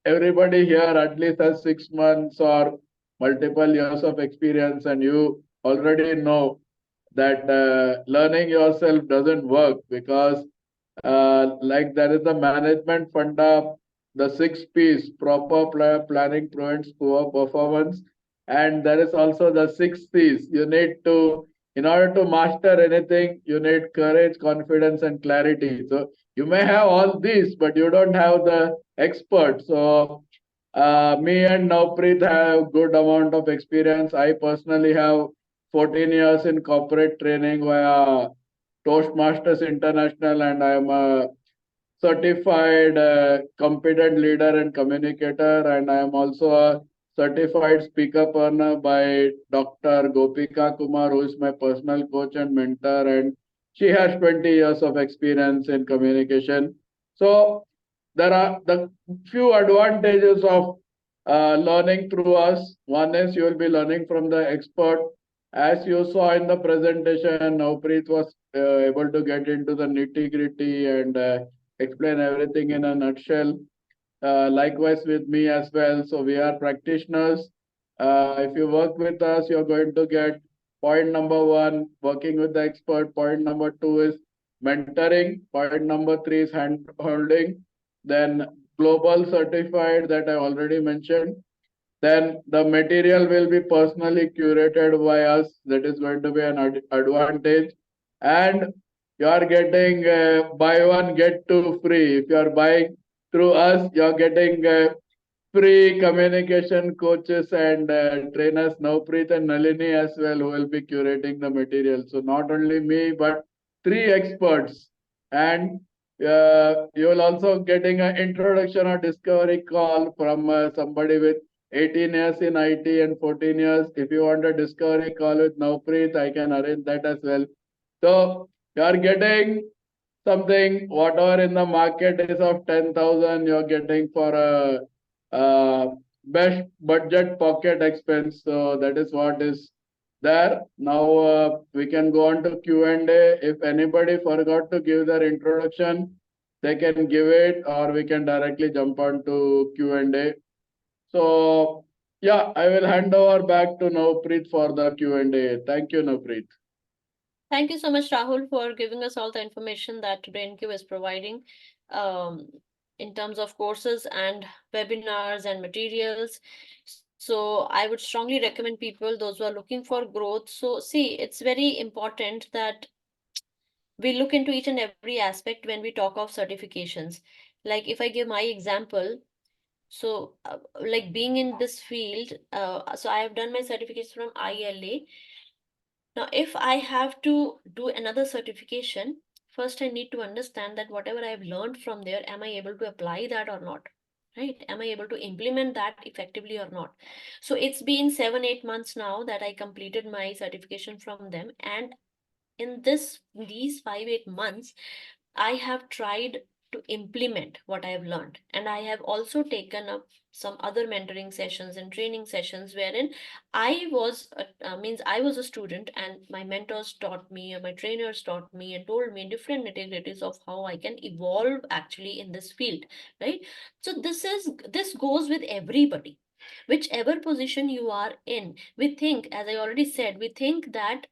everybody here at least has 6 months or multiple years of experience, and you already know that learning yourself doesn't work, because like there is the management funda, the 6 P's: proper planning prevents poor performance, and there is also the 6 C's. You need to, in order to master anything, you need courage, confidence, and clarity. So you may have all these, but you don't have the expert. So me and Navpreet have good amount of experience. I personally have 14 years in corporate training via Toastmasters International, and I am a certified competent leader and communicator, and I am also a certified speaker partner by Dr. Gopika Kumar, who is my personal coach and mentor, and she has 20 years of experience in communication. So there are the few advantages of learning through us. One is you will be learning from the expert. As you saw in the presentation, Navpreet was able to get into the nitty gritty and explain everything in a nutshell. Likewise with me as well. So we are practitioners. If you work with us, you're going to get point number 1, working with the expert. Point number 2 is mentoring. Point number 3 is hand holding. Then global certified, that I already mentioned. Then the material will be personally curated by us. That is going to be an advantage. And you are getting buy one get two free. If you are buying through us, you are getting free communication coaches and trainers, Navpreet and Nalini as well, who will be curating the material. So not only me, but 3 experts. And you will also getting an introduction or discovery call from somebody with 18 years in IT and 14 years. If you want a discovery call with Navpreet, I can arrange that as well. So you are getting something, whatever in the market is of 10,000, you're getting for a best budget pocket expense. So that is what is there. Now we can go on to Q&A. If anybody forgot to give their introduction, they can give it, or we can directly jump on to Q&A. So yeah, I will hand over back to Navpreet for the Q&A. Thank you, Navpreet. Thank you so much, Rahul, for giving us all the information that BrainQ is providing in terms of courses and webinars and materials. So I would strongly recommend people, those who are looking for growth. So see, it's very important that we look into each and every aspect when we talk of certifications. Like if I give my example, so like being in this field, so I have done my certificates from ILA. Now, if I have to do another certification, first I need to understand that whatever I have learned from there, am I able to apply that or not? Right? Am I able to implement that effectively or not? So it's been 7-8 months now that I completed my certification from them. And in these 5-8 months, I have tried to implement what I have learned. And I have also taken up some other mentoring sessions and training sessions wherein I was a student, and my mentors taught me, or my trainers taught me and told me different nitty-gritties of how I can evolve actually in this field, right? So this goes with everybody. Whichever position you are in, we think, as I already said, we think that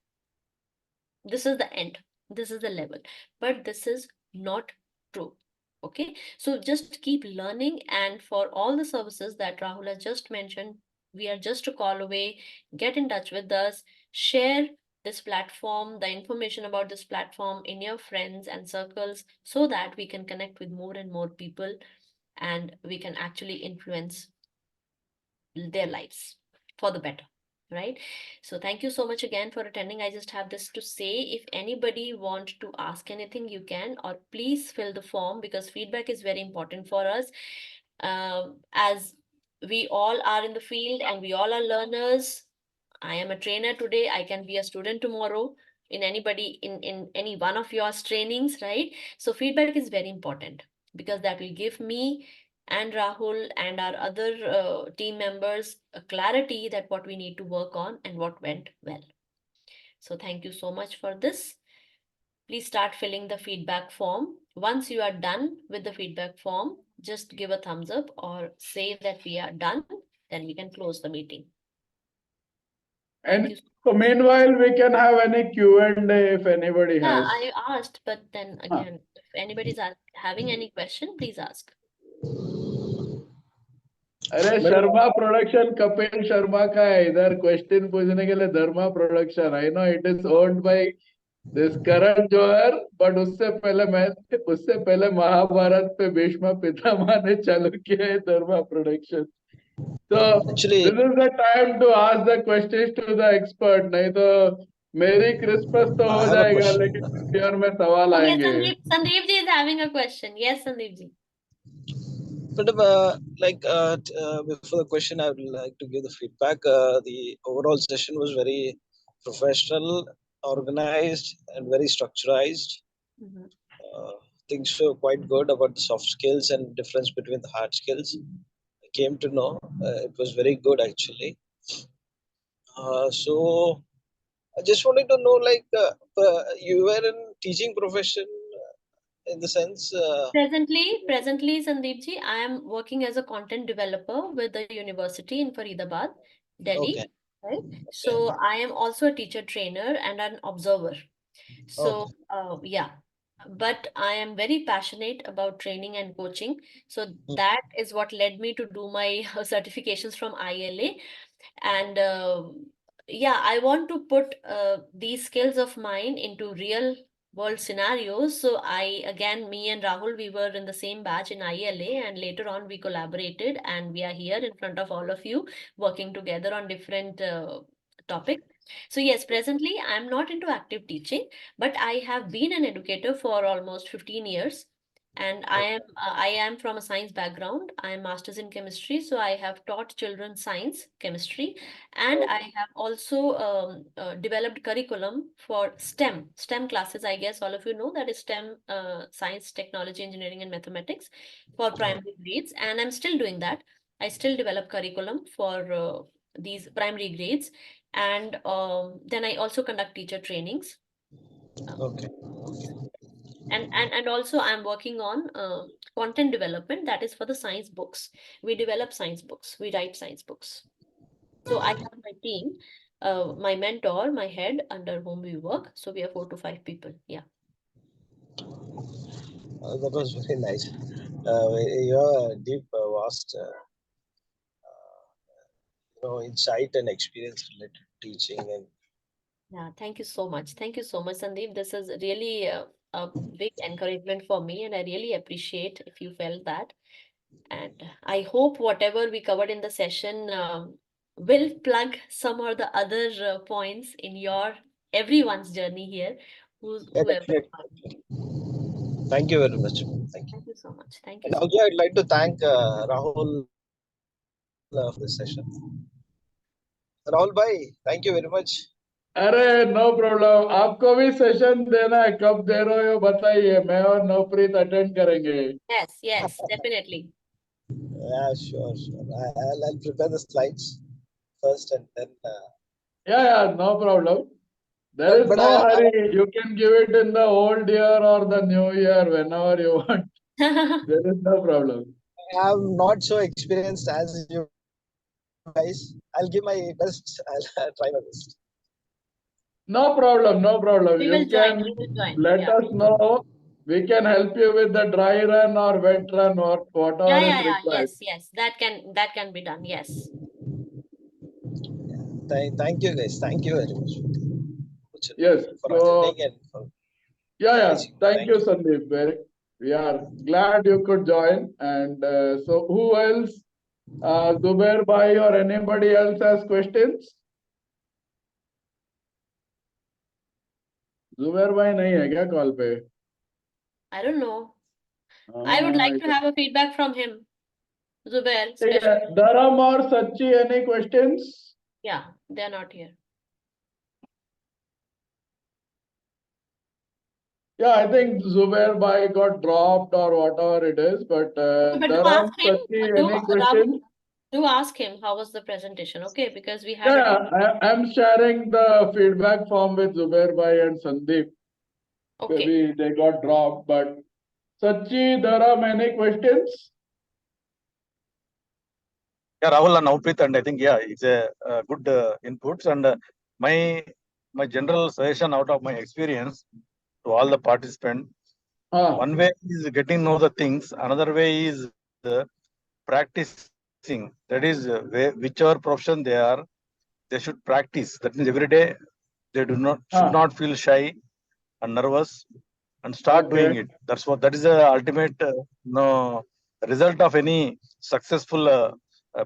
this is the end, this is the level, but this is not true. Okay, so just keep learning, and for all the services that Rahul has just mentioned, we are just a call away. Get in touch with us, share this platform, the information about this platform in your friends and circles, so that we can connect with more and more people, and we can actually influence their lives for the better, right? So thank you so much again for attending. I just have this to say: if anybody want to ask anything, you can, or please fill the form, because feedback is very important for us. As we all are in the field and we all are learners, I am a trainer today, I can be a student tomorrow in anybody, in any one of your trainings, right? So feedback is very important, because that will give me and Rahul and our other team members a clarity that what we need to work on and what went well. So thank you so much for this. Please start filling the feedback form. Once you are done with the feedback form, just give a thumbs up or say that we are done, then we can close the meeting. Thank And you. so meanwhile, we can have any Q&A if anybody Yeah, has. I asked, but then again, if anybody's having any question, please ask. अरे Sharma production Kapil Sharma का है इधर question पूछने के लिए Dharma production I know it is owned by this Karan Johar but उससे पहले महाभारत पे भीष्म पितामह ने चालू किया है धर्मा प्रोडक्शन तो Actually, this is the time to ask the questions to the expert नहीं तो मेरी क्रिसमस तो I हो have a जाएगा question. लेकिन न्यू ईयर में सवाल Okay, आएंगे Sandeep ji is having a question. Yes, Sandeep ji. But before the question, I would like to give the feedback. The overall session was very professional, organized, and very structurized. Mhm. Things were quite good about the soft skills and difference between the hard skills. I came to know it was very good actually. So I just wanted to know, like, you were in teaching profession in the sense. Presently, Sandeep ji, I am working as a content developer with the university in Faridabad, Delhi. Okay. Right? So I am also a teacher trainer and an observer. So yeah, but I am very passionate about training and coaching. So that is what led me to do my certifications from ILA. And yeah, I want to put these skills of mine into real world scenarios. So me and Rahul, we were in the same batch in ILA, and later on we collaborated, and we are here in front of all of you working together on different topics. So yes, presently I'm not into active teaching, but I have been an educator for almost 15 years. And I am from a science background. I am masters in chemistry, so I have taught children science, chemistry, and I have also developed curriculum for STEM classes. I guess all of you know that is STEM, science, technology, engineering, and mathematics for primary grades, and I'm still doing that. I still develop curriculum for these primary grades, and then I also conduct teacher trainings. Okay. And also I'm working on content development, that is for the science books. We develop science books, we write science books. So I have my team, my mentor, my head, under whom we work. So we are 4 to 5 people. Yeah. That was very nice. Your deep, vast, insight and experience related to teaching and. Yeah, thank you so much. Thank you so much, Sandeep. This is really a big encouragement for me, and I really appreciate if you felt that. And I hope whatever we covered in the session will plug some or the other points in your everyone's journey here, Yeah, whoever. definitely. Thank you very much. Thank you. Thank you so much. Thank you And so also, I'd like to thank Rahul for this session. Rahul bhai, thank you very much. अरे no problem आपको भी session देना है कब दे रहे हो बताइए मैं और नवप्रीत अटेंड करेंगे much. Yes, definitely. Yeah, sure. I'll prepare the slides first and then. या no problem there is But no hurry you can give it in the old year or the new year whenever you want there is no problem I'm not so experienced as you guys. I'll give my best. I'll try my best. No problem, no problem. We You will join. can We will join. let Yeah. us know. We can help you with the dry run or wet run or whatever is required. Yes, yes. That can be done. Yes. Thank you, guys. Thank you very much Yes. for So attending and for yeah. advising. Thank you, Sandeep. We are glad you could join. And so who else? Zubair Bhai or anybody else has questions? Zubair Bhai नहीं है क्या call पे? I don't know. I would like to have a feedback from him. Zubair, especially. Dharam or Sachi, any questions? Yeah, they're not here. Yeah, I think Zubair Bhai got dropped or whatever it is, but But do Dharam, ask him. Sachi, Do any questions? do ask him how was the presentation, okay? Because we had a Yeah, I'm sharing the feedback form with Zubair Bhai and Sandeep. okay. Maybe they got dropped, but Sachi, Dharam, any questions? Yeah, Rahul and Navpreet, and I think it's a good inputs. And my general suggestion out of my experience to all the participants, one way is getting know the things, another way is practicing. That is, whichever profession they are, they should practice. That means every day they should not feel shy and nervous and start doing it. That is the ultimate result of any successful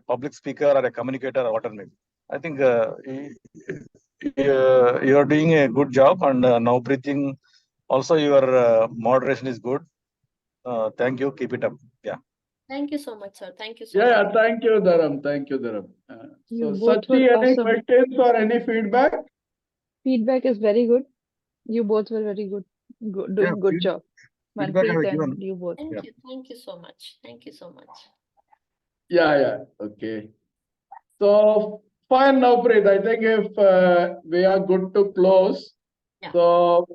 public speaker or a communicator or whatever may be. I think you are doing a good job, and now breathing also your moderation is good. Thank you. Keep it up. Yeah. Thank you so much, sir. Thank you so Yeah, much. thank you, Dharam. Thank you, Dharam. You So, both were Sachi, any awesome. questions or any feedback? Feedback is very good. You both were very good. Doing good job. Feedback I have Manpreet given. and you both. Thank you so much. Thank you so much. Yeah. Okay. So, fine, Navpreet. I think if we are good to close. Yeah. So,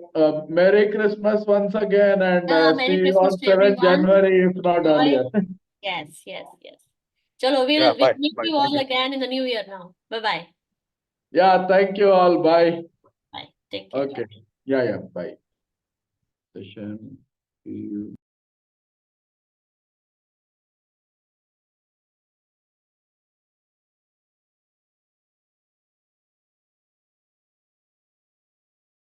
Merry Christmas once again, and Merry see you Christmas on to 7th everyone. January, if not Enjoy. earlier. Yes. Chalo, Yeah, we'll bye. meet Bye. you Thank all you. again in the new year now. Bye-bye. Yeah, thank you all. Bye. Bye. Take care. Okay. Yeah. Bye. Session. See you.